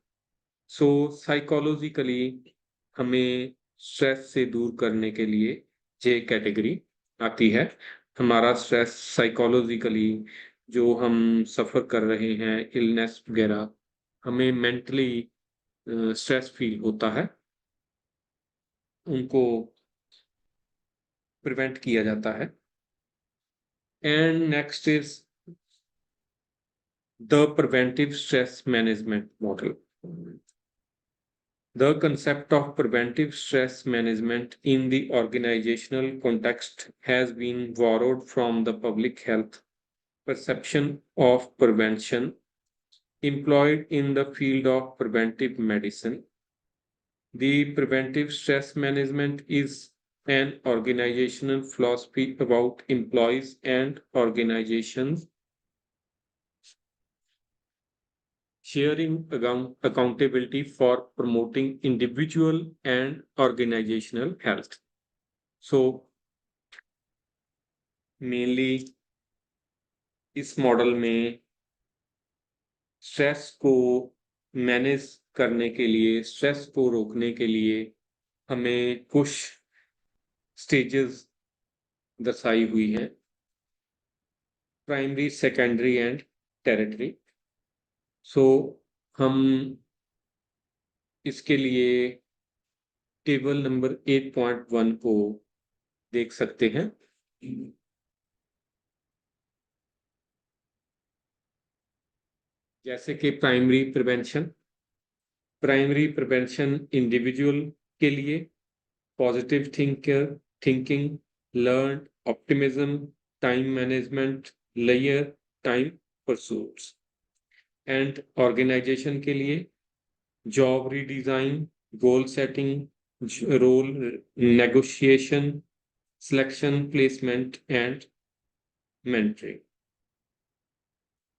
So psychologically हमें stress से दूर करने के लिए ये कैटेगरी आती है। हमारा स्ट्रेस साइकोलॉजिकली जो हम सफ़र कर रहे हैं, इलनेस वगैरह, हमें मेंटली स्ट्रेस फील होता है, उनको प्रिवेंट किया जाता है। And next is the preventive stress management model. The concept of preventive stress management in the organizational context has been borrowed from the public health perception of prevention employed in the field of preventive medicine. The preventive stress management is an organizational philosophy about employees and organizations sharing accountability for promoting individual and organizational health. So, mainly इस model में stress को manage करने के लिए, stress को रोकने के लिए हमें कुछ स्टेजेस दर्शाई हुई हैं, प्राइमरी, सेकेंडरी एंड टेरिटरी। सो हम इसके लिए टेबल नंबर 8.1 को देख सकते हैं। जैसे कि प्राइमरी प्रिवेंशन इंडिविजुअल के लिए positive thinking, learn optimism, time management, लेयर टाइम परसूट्स। एंड ऑर्गेनाइजेशन के लिए job redesign, goal setting, role negotiation, selection, placement and mentoring,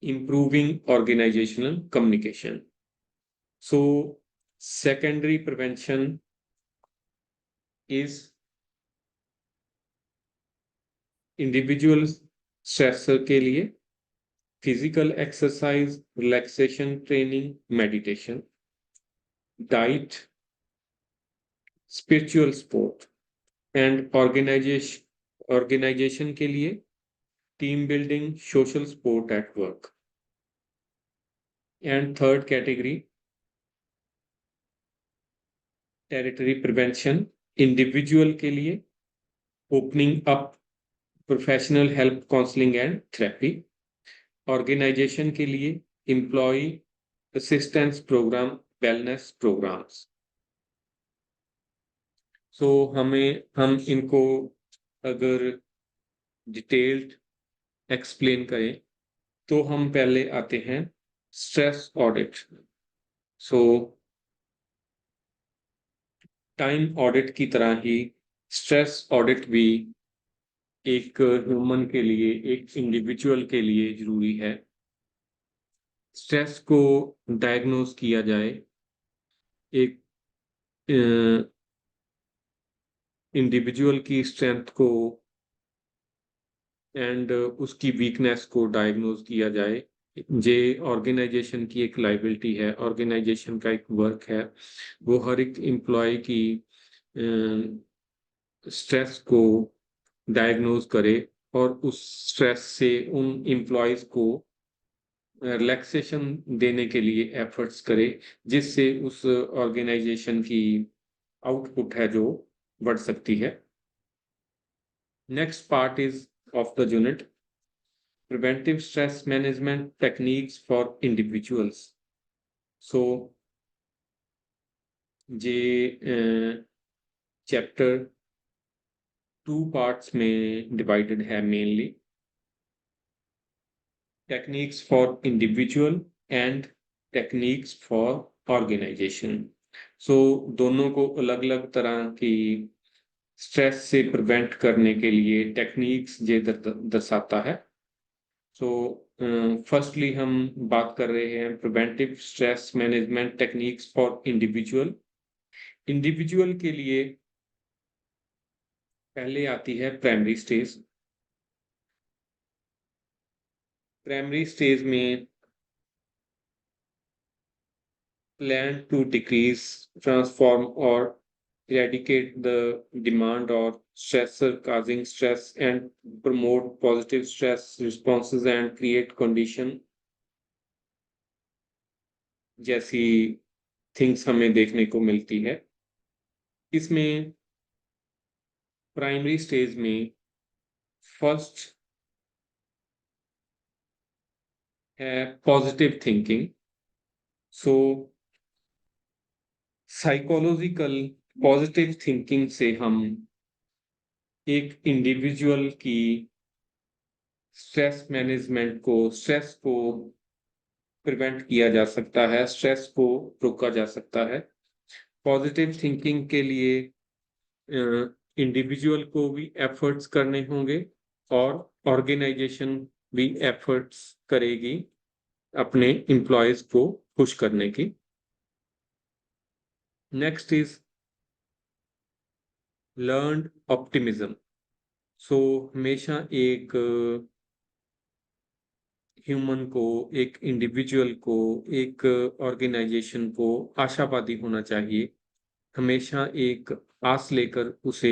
improving organizational communication. So, secondary prevention is individual stressor के लिए physical exercise, relaxation training, meditation, diet, spiritual sport, and organization के लिए team building, social sport at work. And third category, territory prevention, individual के लिए opening up professional help counselling and therapy, organisation के लिए employ assistance programme, wellness programmes. So हम इनको अगर detailed explain करें तो हम पहले आते हैं स्ट्रेस ऑडिट। सो टाइम ऑडिट की तरह ही स्ट्रेस ऑडिट भी एक ह्यूमन के लिए, एक इंडिविजुअल के लिए जरूरी है। स्ट्रेस को डायग्नोज किया जाए, एक इंडिविजुअल की स्ट्रेंथ को एंड उसकी वीकनेस को डायग्नोज किया जाए। जे ऑर्गेनाइजेशन की एक लाइबिलिटी है, ऑर्गेनाइजेशन का एक वर्क है, वो हर एक एम्प्लॉय की स्ट्रेस को डायग्नोज करे और उस स्ट्रेस से उन एम्प्लॉयज को रिलैक्सेशन देने के लिए एफर्ट्स करे, जिससे उस ऑर्गेनाइजेशन की आउटपुट है जो बढ़ सकती है। Next part is of the unit preventive stress management techniques for individuals. So ये चैप्टर 2 पार्ट्स में डिवाइडेड है, mainly techniques for individual and techniques for organisation. So दोनों को अलग अलग तरह की स्ट्रेस से प्रिवेंट करने के लिए टेक्निक्स ये दर्शाता है। सो फर्स्टली हम बात कर रहे हैं preventive stress management techniques for individual. Individual के लिए पहले आती है प्राइमरी स्टेज। प्राइमरी स्टेज में plan to decrease, transform, or eradicate the demand or stressor causing stress and promote positive stress responses and create condition जैसी things हमें देखने को मिलती है। इसमें प्राइमरी स्टेज में फर्स्ट है पॉजिटिव थिंकिंग। सो साइकोलॉजिकल पॉजिटिव थिंकिंग से हम एक इंडिविजुअल की स्ट्रेस को प्रिवेंट किया जा सकता है, स्ट्रेस को रोका जा सकता है। पॉजिटिव थिंकिंग के लिए इंडिविजुअल को भी एफर्ट्स करने होंगे और ऑर्गेनाइजेशन भी एफर्ट्स करेगी अपने एम्प्लॉयज को खुश करने की। Next is learned optimism. So हमेशा एक ह्यूमन को, एक इंडिविजुअल को, एक ऑर्गेनाइजेशन को आशावादी होना चाहिए। हमेशा एक आस लेकर उसे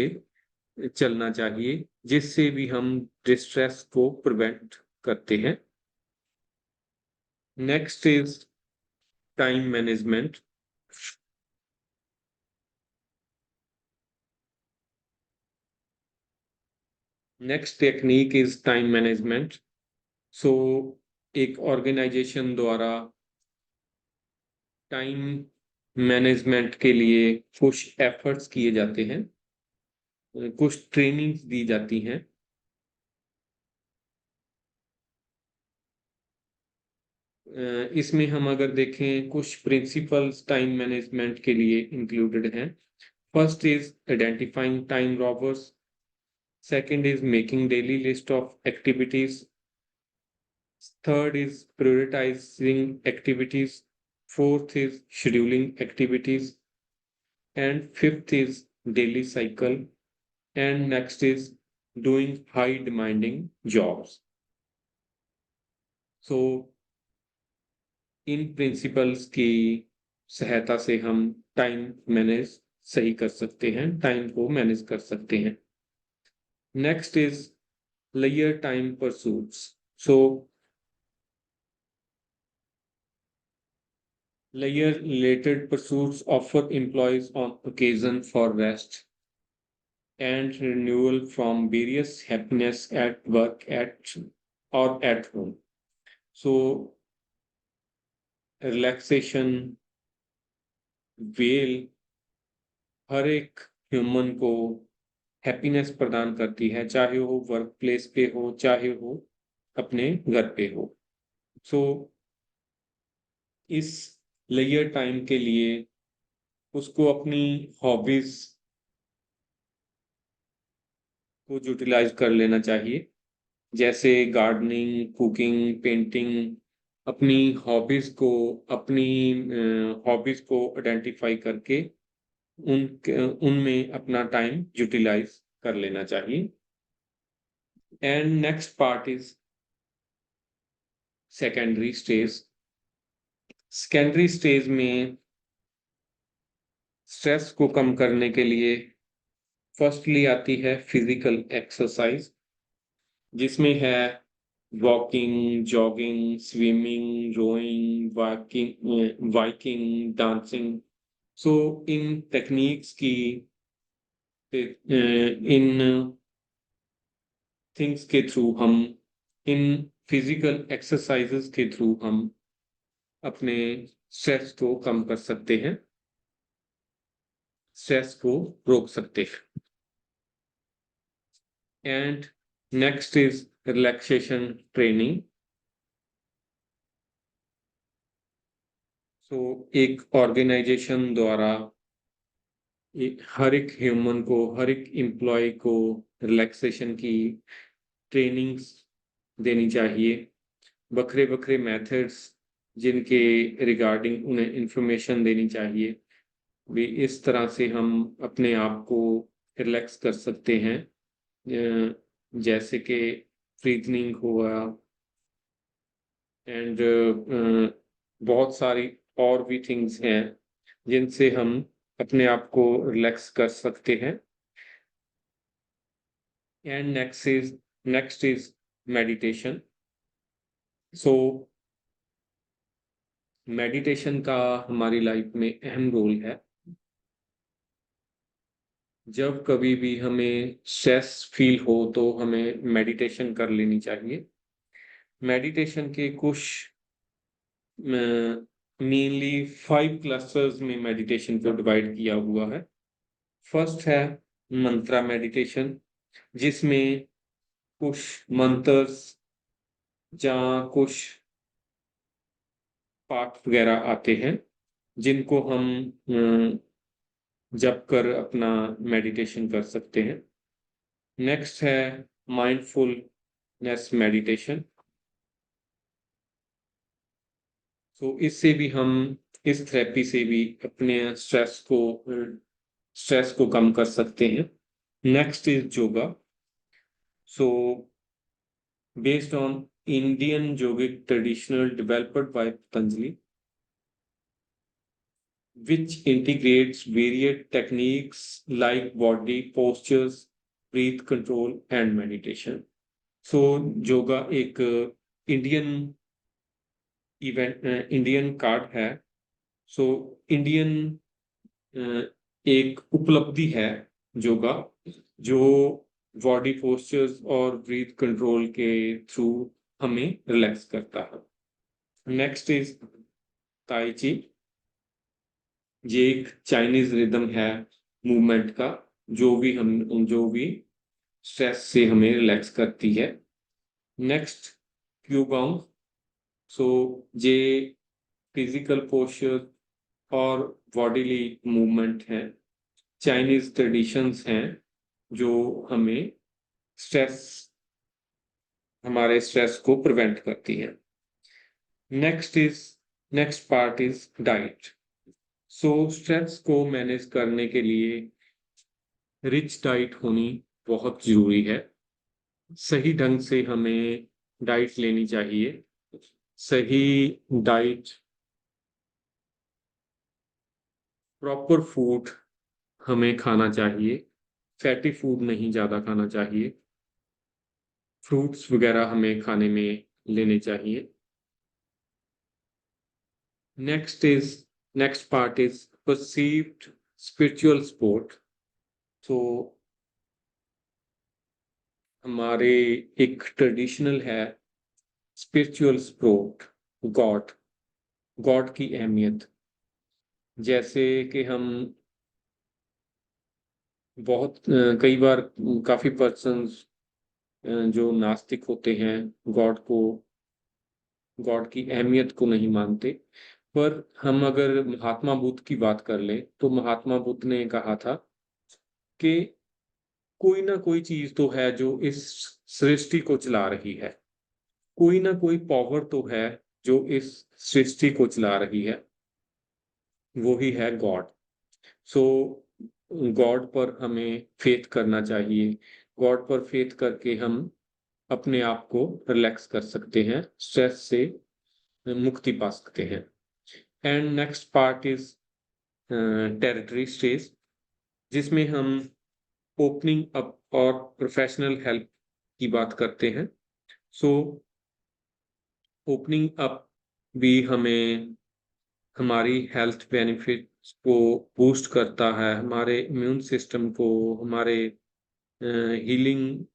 चलना चाहिए, जिससे भी हम डिस्ट्रेस को प्रिवेंट करते हैं। Next is time management. Next technique is time management. So एक ऑर्गेनाइजेशन द्वारा टाइम मैनेजमेंट के लिए कुछ एफर्ट्स किए जाते हैं, कुछ ट्रेनिंग्स दी जाती हैं। इसमें हम अगर देखें, कुछ प्रिंसिपल्स टाइम मैनेजमेंट के लिए इंक्लूडेड हैं। First is identifying time robbers. Second is making daily list of activities. Third is prioritizing activities. Fourth is scheduling activities. And fifth is daily cycle. And next is doing high demanding jobs. So in principles की सहायता से हम time manage सही कर सकते हैं, time को manage कर सकते हैं। Next is layer time pursuits. So layer-related pursuits offer employees on occasion for rest and renewal from various happiness at work or at home. So relaxation well हर एक ह्यूमन को हैप्पीनेस प्रदान करती है, चाहे वो वर्क प्लेस पे हो, चाहे वो अपने घर पे हो। सो इस लेयर टाइम के लिए उसको अपनी हॉबीज को यूटिलाइज कर लेना चाहिए, जैसे गार्डनिंग, कुकिंग, पेंटिंग। अपनी हॉबीज को अपनी हॉबीज को आइडेंटिफाई करके उन उनमें अपना टाइम यूटिलाइज कर लेना चाहिए। And next part is secondary stage. Secondary stage में स्ट्रेस को कम करने के लिए फर्स्टली आती है फिजिकल एक्सरसाइज, जिसमें है walking, jogging, swimming, rowing, biking, dancing. So इन टेक्निक्स की, इन थिंग्स के थ्रू हम, इन फिजिकल एक्सरसाइजेस के थ्रू हम अपने स्ट्रेस को कम कर सकते हैं, स्ट्रेस को रोक सकते हैं। And next is relaxation training. So एक ऑर्गेनाइजेशन द्वारा हर एक ह्यूमन को, हर एक एम्प्लॉय को रिलैक्सेशन की ट्रेनिंग्स देनी चाहिए। बखरे बखरे मेथड्स जिनके रिगार्डिंग उन्हें इंफॉर्मेशन देनी चाहिए, भी इस तरह से हम अपने आप को रिलैक्स कर सकते हैं। जैसे कि ब्रीथिंग हुआ एंड बहुत सारी और भी थिंग्स हैं जिनसे हम अपने आप को रिलैक्स कर सकते हैं। And next is meditation. So meditation का हमारी लाइफ में अहम रोल है। जब कभी भी हमें स्ट्रेस फील हो तो हमें मेडिटेशन कर लेनी चाहिए। मेडिटेशन के कुछ मेनली 5 क्लस्टर्स में मेडिटेशन को डिवाइड किया हुआ है। फर्स्ट है मंत्रा मेडिटेशन, जिसमें कुछ मंत्रस जहाँ कुछ पाठ वगैरह आते हैं जिनको हम जप कर अपना मेडिटेशन कर सकते हैं। नेक्स्ट है माइंडफुलनेस मेडिटेशन। तो इससे भी हम इस थेरेपी से भी अपने स्ट्रेस को कम कर सकते हैं। Next is yoga. So based on Indian yogic traditional developed by Patanjali, which integrates varied techniques like body postures, breath control, and meditation. So yoga एक इंडियन इंडियन कार्ड है। सो इंडियन एक उपलब्धि है योगा, जो बॉडी पोस्चर्स और breathe control के through हमें relax करता है। नेक्स्ट इज ताई ची। ये एक चाइनीज रिदम है मूवमेंट का, जो भी स्ट्रेस से हमें रिलैक्स करती है। नेक्स्ट क्यूगोंग। सो ये फिजिकल पोस्चर और बॉडीली मूवमेंट है, चाइनीज ट्रेडिशंस हैं जो हमें स्ट्रेस हमारे स्ट्रेस को प्रिवेंट करती है। Next part is diet. So stress को मैनेज करने के लिए रिच डाइट होनी बहुत जरूरी है। सही ढंग से हमें डाइट लेनी चाहिए। सही डाइट, प्रॉपर फूड हमें खाना चाहिए। फैटी फूड नहीं ज़्यादा खाना चाहिए। फ्रूट्स वगैरह हमें खाने में लेने चाहिए। Next part is perceived spiritual support. तो हमारे एक ट्रेडिशनल है स्पिरिचुअल सपोर्ट, गॉड गॉड की अहमियत। जैसे कि हम कई बार काफी पर्सन्स जो नास्तिक होते हैं गॉड की अहमियत को नहीं मानते। पर हम अगर महात्मा बुद्ध की बात कर लें तो महात्मा बुद्ध ने कहा था कि कोई ना कोई चीज तो है जो इस सृष्टि को चला रही है। कोई ना कोई पावर तो है जो इस सृष्टि को चला रही है, वो ही है गॉड। सो गॉड पर हमें फेथ करना चाहिए। गॉड पर फेथ करके हम अपने आप को रिलैक्स कर सकते हैं, स्ट्रेस से मुक्ति पा सकते हैं। And next part is territory stage, जिसमें हम ओपनिंग अप और प्रोफेशनल हेल्प की बात करते हैं। सो ओपनिंग अप भी हमें हमारी हेल्थ बेनिफिट्स को बूस्ट करता है, हमारे इम्यून सिस्टम को, हमारे हीलिंग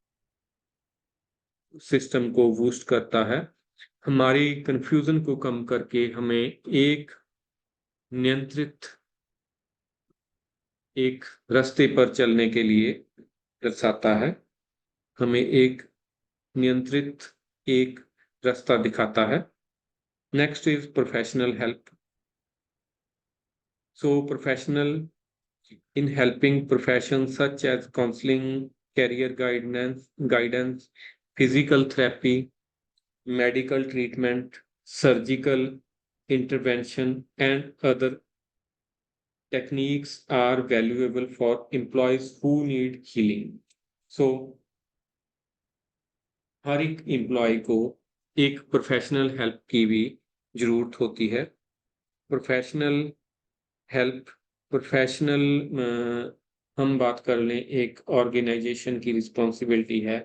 सिस्टम को बूस्ट करता है, हमारी कंफ्यूजन को कम करके हमें नियंत्रित एक रास्ते पर चलने के लिए दर्शाता है, हमें नियंत्रित एक रास्ता दिखाता है। Next is professional help. So professional in helping professions such as counseling, career guidance, physical therapy, medical treatment, surgical intervention, and other techniques are valuable for employees who need healing. So, हर एक employ को एक professional help की भी जरूरत होती है। Professional help professional हम बात कर लें, एक ऑर्गेनाइजेशन की रिस्पॉन्सिबिलिटी है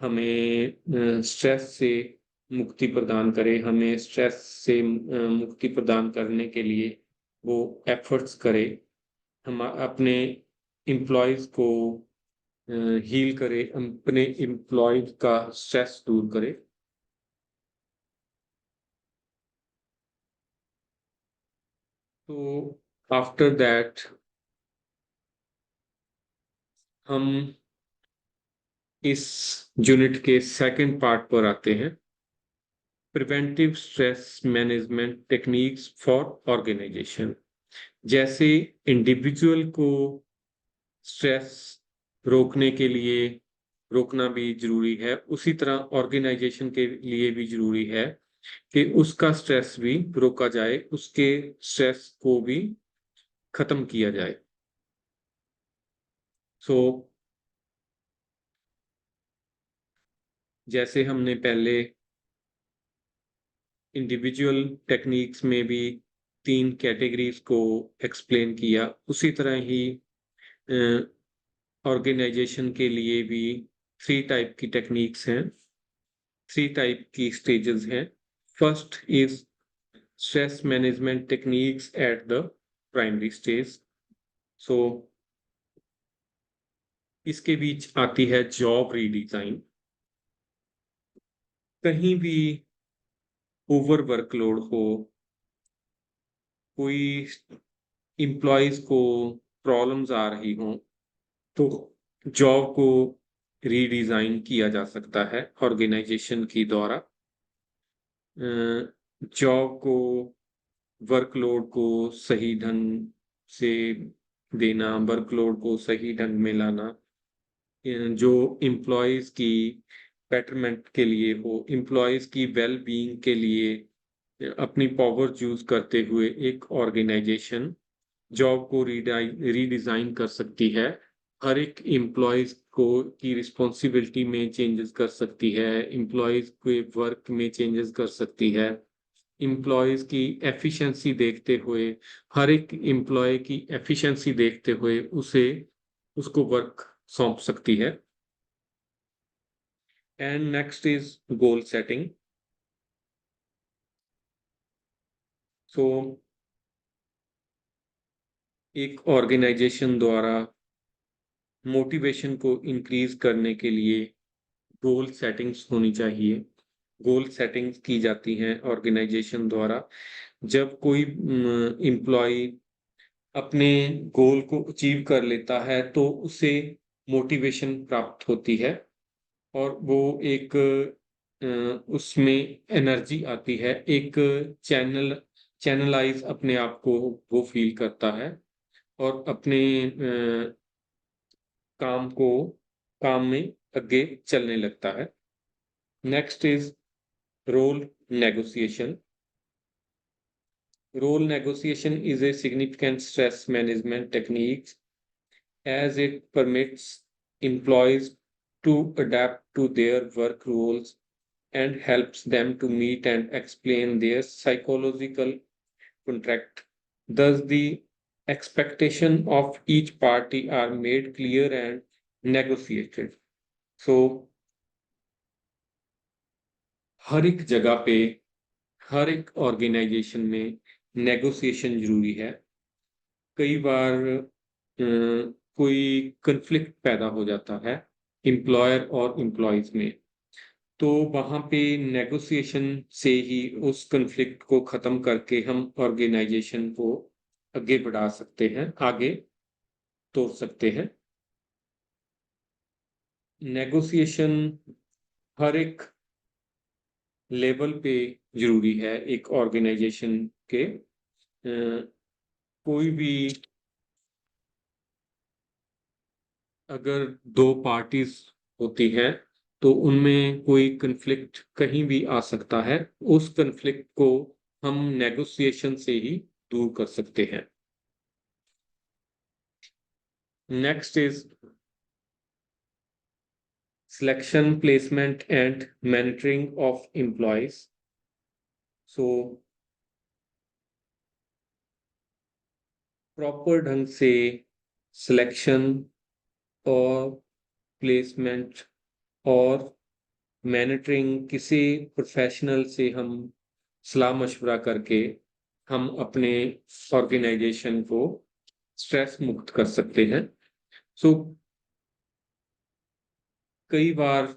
हमें स्ट्रेस से मुक्ति प्रदान करे, हमें स्ट्रेस से मुक्ति प्रदान करने के लिए वो एफर्ट्स करे। हम अपने एम्प्लॉयज को हील करे, अपने एम्प्लॉयज का स्ट्रेस दूर करे। तो आफ्टर दैट हम इस यूनिट के सेकंड पार्ट पर आते हैं, preventive stress management techniques for organisation. जैसे इंडिविजुअल को स्ट्रेस रोकने के लिए रोकना भी जरूरी है, उसी तरह ऑर्गेनाइजेशन के लिए भी जरूरी है कि उसका स्ट्रेस भी रोका जाए, उसके स्ट्रेस को भी खत्म किया जाए। सो जैसे हमने पहले इंडिविजुअल टेक्निक्स में भी 3 कैटेगरीज को एक्सप्लेन किया, उसी तरह ही ऑर्गेनाइजेशन के लिए भी 3 टाइप की टेक्निक्स हैं, 3 टाइप की स्टेजेस हैं। First is stress management techniques at the primary stage. So इसके बीच आती है जॉब रीडिजाइन। कहीं भी ओवर वर्कलोड हो, कोई एम्प्लॉयज को प्रॉब्लम्स आ रही हो, तो जॉब को रीडिजाइन किया जा सकता है ऑर्गेनाइजेशन की द्वारा। जॉब को, वर्कलोड को सही ढंग से देना, वर्कलोड को सही ढंग में लाना, जो एम्प्लॉयज की बेटरमेंट के लिए हो, एम्प्लॉयज की वेल बीइंग के लिए अपनी पावर यूज करते हुए एक ऑर्गेनाइजेशन जॉब को रीडिजाइन कर सकती है। हर एक एम्प्लॉयज को की रिस्पॉन्सिबिलिटी में चेंजेस कर सकती है, एम्प्लॉयज के वर्क में चेंजेस कर सकती है, एम्प्लॉयज की एफिशिएंसी देखते हुए, हर एक एम्प्लॉय की एफिशिएंसी देखते हुए उसको वर्क सौंप सकती है। And next is goal setting. So एक ऑर्गेनाइजेशन द्वारा मोटिवेशन को इंक्रीज करने के लिए गोल सेटिंग्स होनी चाहिए। गोल सेटिंग्स की जाती हैं ऑर्गेनाइजेशन द्वारा। जब कोई एम्प्लॉय अपने गोल को अचीव कर लेता है तो उसे मोटिवेशन प्राप्त होती है और वो एक उसमें एनर्जी आती है, एक चैनलाइज अपने आप को वो फील करता है और अपने काम को काम में आगे चलने लगता है। Next is role negotiation. Role negotiation is a significant stress management technique as it permits employees to adapt to their work roles and helps them to meet and explain their psychological contract. Thus, the expectation of each party are made clear and negotiated. So, हर एक जगह पे, हर एक organisation में negotiation जरूरी है। कई बार कोई conflict पैदा हो जाता है एम्प्लॉयर और एम्प्लॉयज में, तो वहां पे नेगोशिएशन से ही उस कन्फ्लिक्ट को खत्म करके हम ऑर्गेनाइजेशन को आगे बढ़ा सकते हैं, आगे तोड़ सकते हैं। नेगोशिएशन हर एक लेवल पे जरूरी है एक ऑर्गेनाइजेशन के। कोई भी अगर 2 पार्टीज होती हैं तो उनमें कोई कन्फ्लिक्ट कहीं भी आ सकता है, उस कन्फ्लिक्ट को हम नेगोशिएशन से ही दूर कर सकते हैं। Next is selection, placement and managing of employees. So proper ढंग से सिलेक्शन और प्लेसमेंट और मैनेजरिंग किसी प्रोफेशनल से हम सलाह मशवरा करके हम अपने ऑर्गेनाइजेशन को स्ट्रेस मुक्त कर सकते हैं। सो कई बार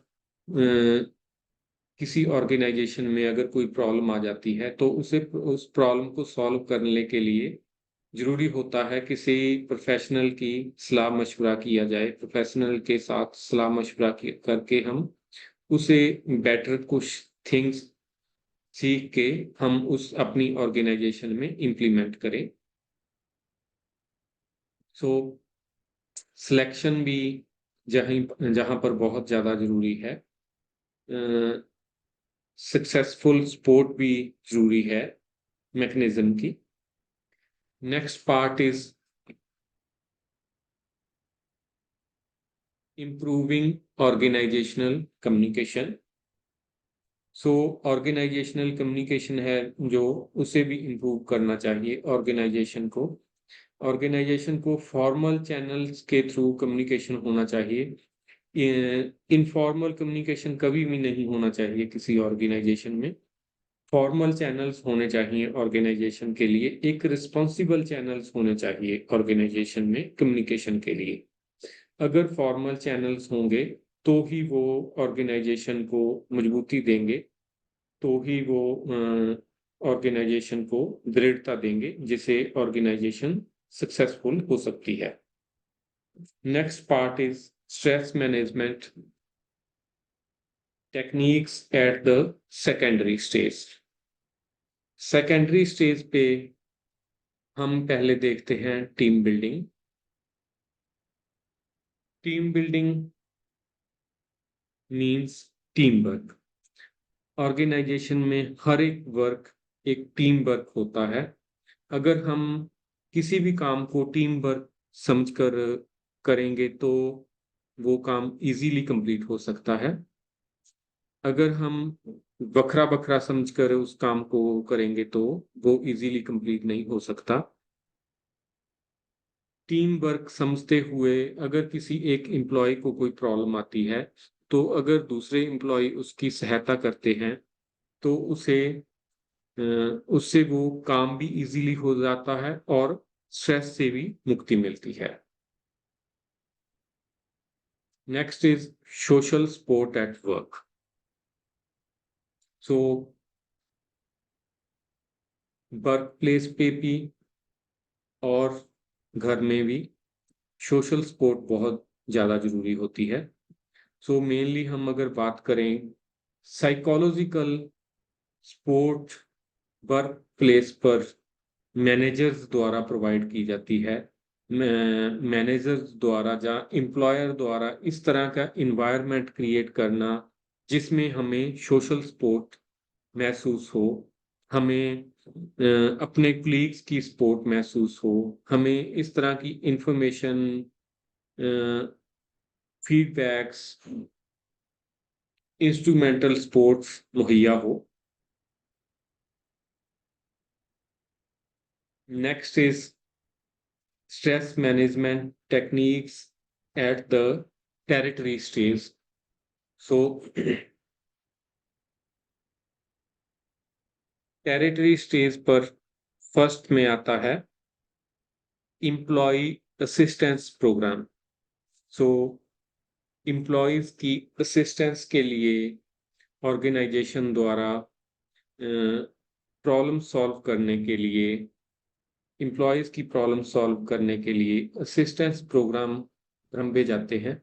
किसी ऑर्गेनाइजेशन में अगर कोई प्रॉब्लम आ जाती है तो उस प्रॉब्लम को सॉल्व करने के लिए जरूरी होता है किसी प्रोफेशनल की सलाह मशवरा किया जाए। प्रोफेशनल के साथ सलाह मशवरा करके हम उसे बेटर कुछ थिंग्स सीख के हम उस अपनी ऑर्गेनाइजेशन में इम्प्लीमेंट करें। सो सिलेक्शन भी जहाँ जहाँ पर बहुत ज़्यादा ज़रूरी है। सक्सेसफुल सपोर्ट भी ज़रूरी है मैकेनिज्म की। Next part is improving organisational communication. So organisational communication है जो उसे भी इम्प्रूव करना चाहिए ऑर्गेनाइजेशन को। ऑर्गेनाइजेशन को फॉर्मल चैनल्स के थ्रू कम्युनिकेशन होना चाहिए। इनफॉर्मल कम्युनिकेशन कभी भी नहीं होना चाहिए किसी ऑर्गेनाइजेशन में। फॉर्मल चैनल्स होने चाहिए ऑर्गेनाइजेशन के लिए, एक रिस्पॉन्सिबल चैनल्स होने चाहिए ऑर्गेनाइजेशन में कम्युनिकेशन के लिए। अगर फॉर्मल चैनल्स होंगे तो ही वो ऑर्गेनाइजेशन को मजबूती देंगे, तो ही वो ऑर्गेनाइजेशन को दृढ़ता देंगे जिससे ऑर्गेनाइजेशन सक्सेसफुल हो सकती है। Next part is stress management techniques at the secondary stage. Secondary stage पे हम पहले देखते हैं team building. Team building means team work. Organisation में हर एक वर्क एक टीम वर्क होता है। अगर हम किसी भी काम को टीम वर्क समझकर करेंगे तो वो काम इजीली कंप्लीट हो सकता है। अगर हम बखरा बखरा समझकर उस काम को करेंगे तो वो इजीली कंप्लीट नहीं हो सकता। टीम वर्क समझते हुए अगर किसी एक एम्प्लॉय को कोई प्रॉब्लम आती है तो अगर दूसरे एम्प्लॉय उसकी सहायता करते हैं तो उससे वो काम भी इजीली हो जाता है और स्ट्रेस से भी मुक्ति मिलती है। Next is social support at work. So work place पे भी और घर में भी सोशल सपोर्ट बहुत ज़्यादा जरूरी होती है। सो मेनली हम अगर बात करें साइकोलॉजिकल सपोर्ट वर्क प्लेस पर मैनेजर्स द्वारा प्रोवाइड की जाती है। मैनेजर्स द्वारा या एम्प्लॉयर द्वारा इस तरह का इन्वायरमेंट क्रिएट करना जिसमें हमें सोशल सपोर्ट महसूस हो, हमें अपने कलीग्स की सपोर्ट महसूस हो, हमें इस तरह की इंफॉर्मेशन, फीडबैक्स, इंस्ट्रूमेंटल सपोर्ट्स मुहैया हो। Next is stress management techniques at the territory stage. So, territory stage पर फर्स्ट में आता है एम्प्लॉय असिस्टेंस प्रोग्राम। सो एम्प्लॉयज की असिस्टेंस के लिए ऑर्गेनाइजेशन द्वारा प्रॉब्लम सॉल्व करने के लिए, एम्प्लॉयज की प्रॉब्लम सॉल्व करने के लिए असिस्टेंस प्रोग्राम रंभे जाते हैं।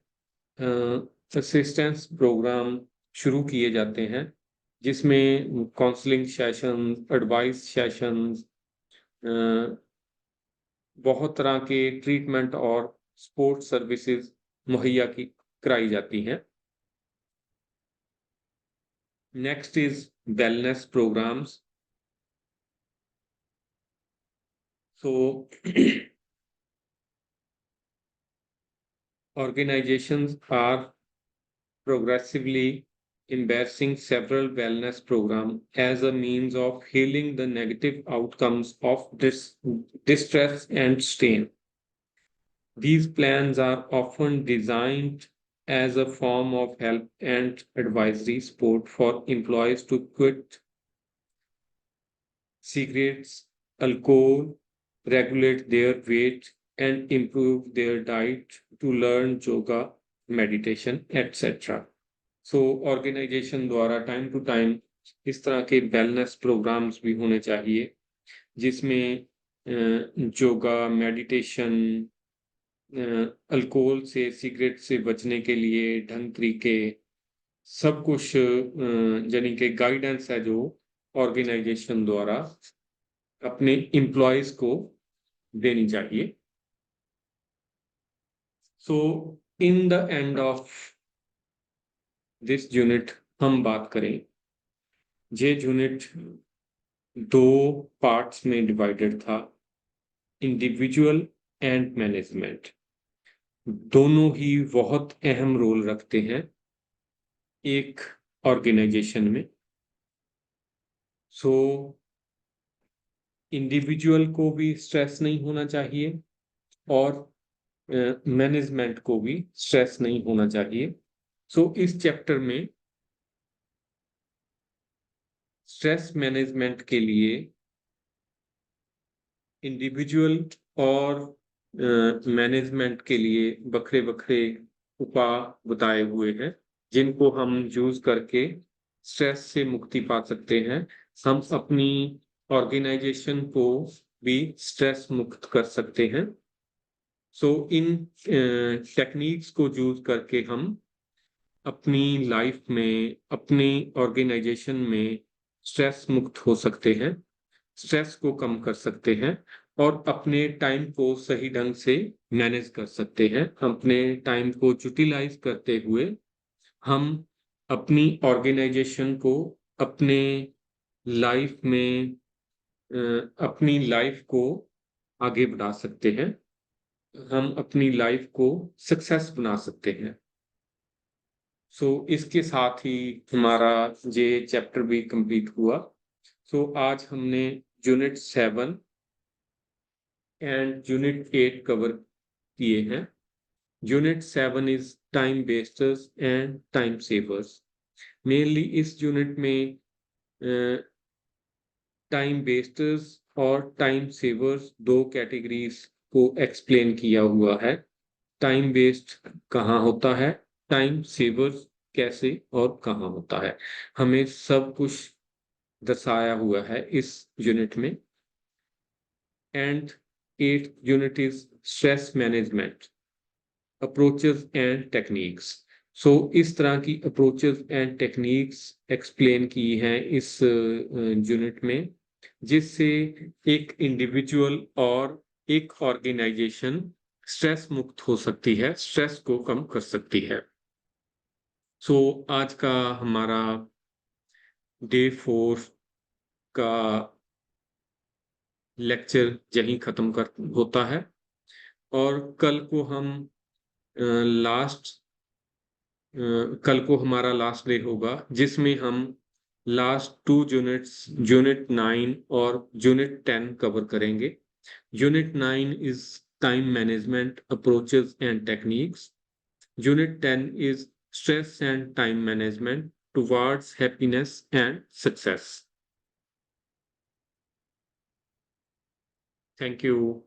असिस्टेंस प्रोग्राम शुरू किए जाते हैं जिसमें काउंसलिंग सेशन, एडवाइस सेशंस, बहुत तरह के ट्रीटमेंट और सपोर्ट सर्विसेज मुहैया की कराई जाती हैं। Next is wellness programmes. So organizations are progressively embracing several wellness programs as a means of healing the negative outcomes of distress and strain. These plans are often designed as a form of help and advisory support for employees to quit cigarettes, alcohol, regulate their weight, and improve their diet to learn yoga, meditation, etc. So organisation द्वारा time to time इस तरह के wellness programmes भी होने चाहिए जिसमें yoga, meditation, alcohol से, cigarette से बचने के लिए ढंग तरीके सब कुछ यानी कि गाइडेंस है जो ऑर्गेनाइजेशन द्वारा अपने एम्प्लॉयज को देनी चाहिए. So in the end of this unit हम बात करें, ये यूनिट 2 पार्ट्स में डिवाइडेड था, इंडिविजुअल एंड मैनेजमेंट. दोनों ही बहुत अहम रोल रखते हैं एक ऑर्गेनाइजेशन में. सो इंडिविजुअल को भी स्ट्रेस नहीं होना चाहिए और मैनेजमेंट को भी स्ट्रेस नहीं होना चाहिए. सो इस चैप्टर में स्ट्रेस मैनेजमेंट के लिए इंडिविजुअल और मैनेजमेंट के लिए बखरे बखरे उपाय बताए हुए हैं जिनको हम यूज करके स्ट्रेस से मुक्ति पा सकते हैं. हम अपनी ऑर्गेनाइजेशन को भी स्ट्रेस मुक्त कर सकते हैं. सो इन टेक्निक्स को यूज करके हम अपनी लाइफ में, अपनी ऑर्गेनाइजेशन में स्ट्रेस मुक्त हो सकते हैं, स्ट्रेस को कम कर सकते हैं और अपने टाइम को सही ढंग से मैनेज कर सकते हैं. अपने टाइम को यूटिलाइज करते हुए हम अपनी ऑर्गेनाइजेशन को अपने लाइफ में अपनी लाइफ को आगे बढ़ा सकते हैं, हम अपनी लाइफ को सक्सेस बना सकते हैं. सो इसके साथ ही हमारा ये चैप्टर भी कंप्लीट हुआ. सो आज हमने यूनिट 7 एंड यूनिट 8 कवर किए हैं. Unit 7 is time wasters and time savers. Mainly इस यूनिट में टाइम वेस्टर्स और टाइम सेवर्स दो कैटेगरीज को एक्सप्लेन किया हुआ है. टाइम वेस्ट कहाँ होता है, टाइम सेवर्स कैसे और कहाँ होता है, हमें सब कुछ दर्शाया हुआ है इस यूनिट में. And 8th unit is stress management, approaches and techniques. So इस तरह की अप्रोचेस एंड टेक्निक्स एक्सप्लेन की हैं इस यूनिट में जिससे एक इंडिविजुअल और एक ऑर्गेनाइजेशन स्ट्रेस मुक्त हो सकती है, स्ट्रेस को कम कर सकती है. सो आज का हमारा डे 4 का लेक्चर यहीं खत्म कर होता है और कल को हमारा लास्ट डे होगा जिसमें हम लास्ट 2 यूनिट्स, यूनिट 9 और यूनिट 10 कवर करेंगे. Unit 9 is time management, approaches and techniques. Unit 10 is stress and time management towards happiness and success. Thank you.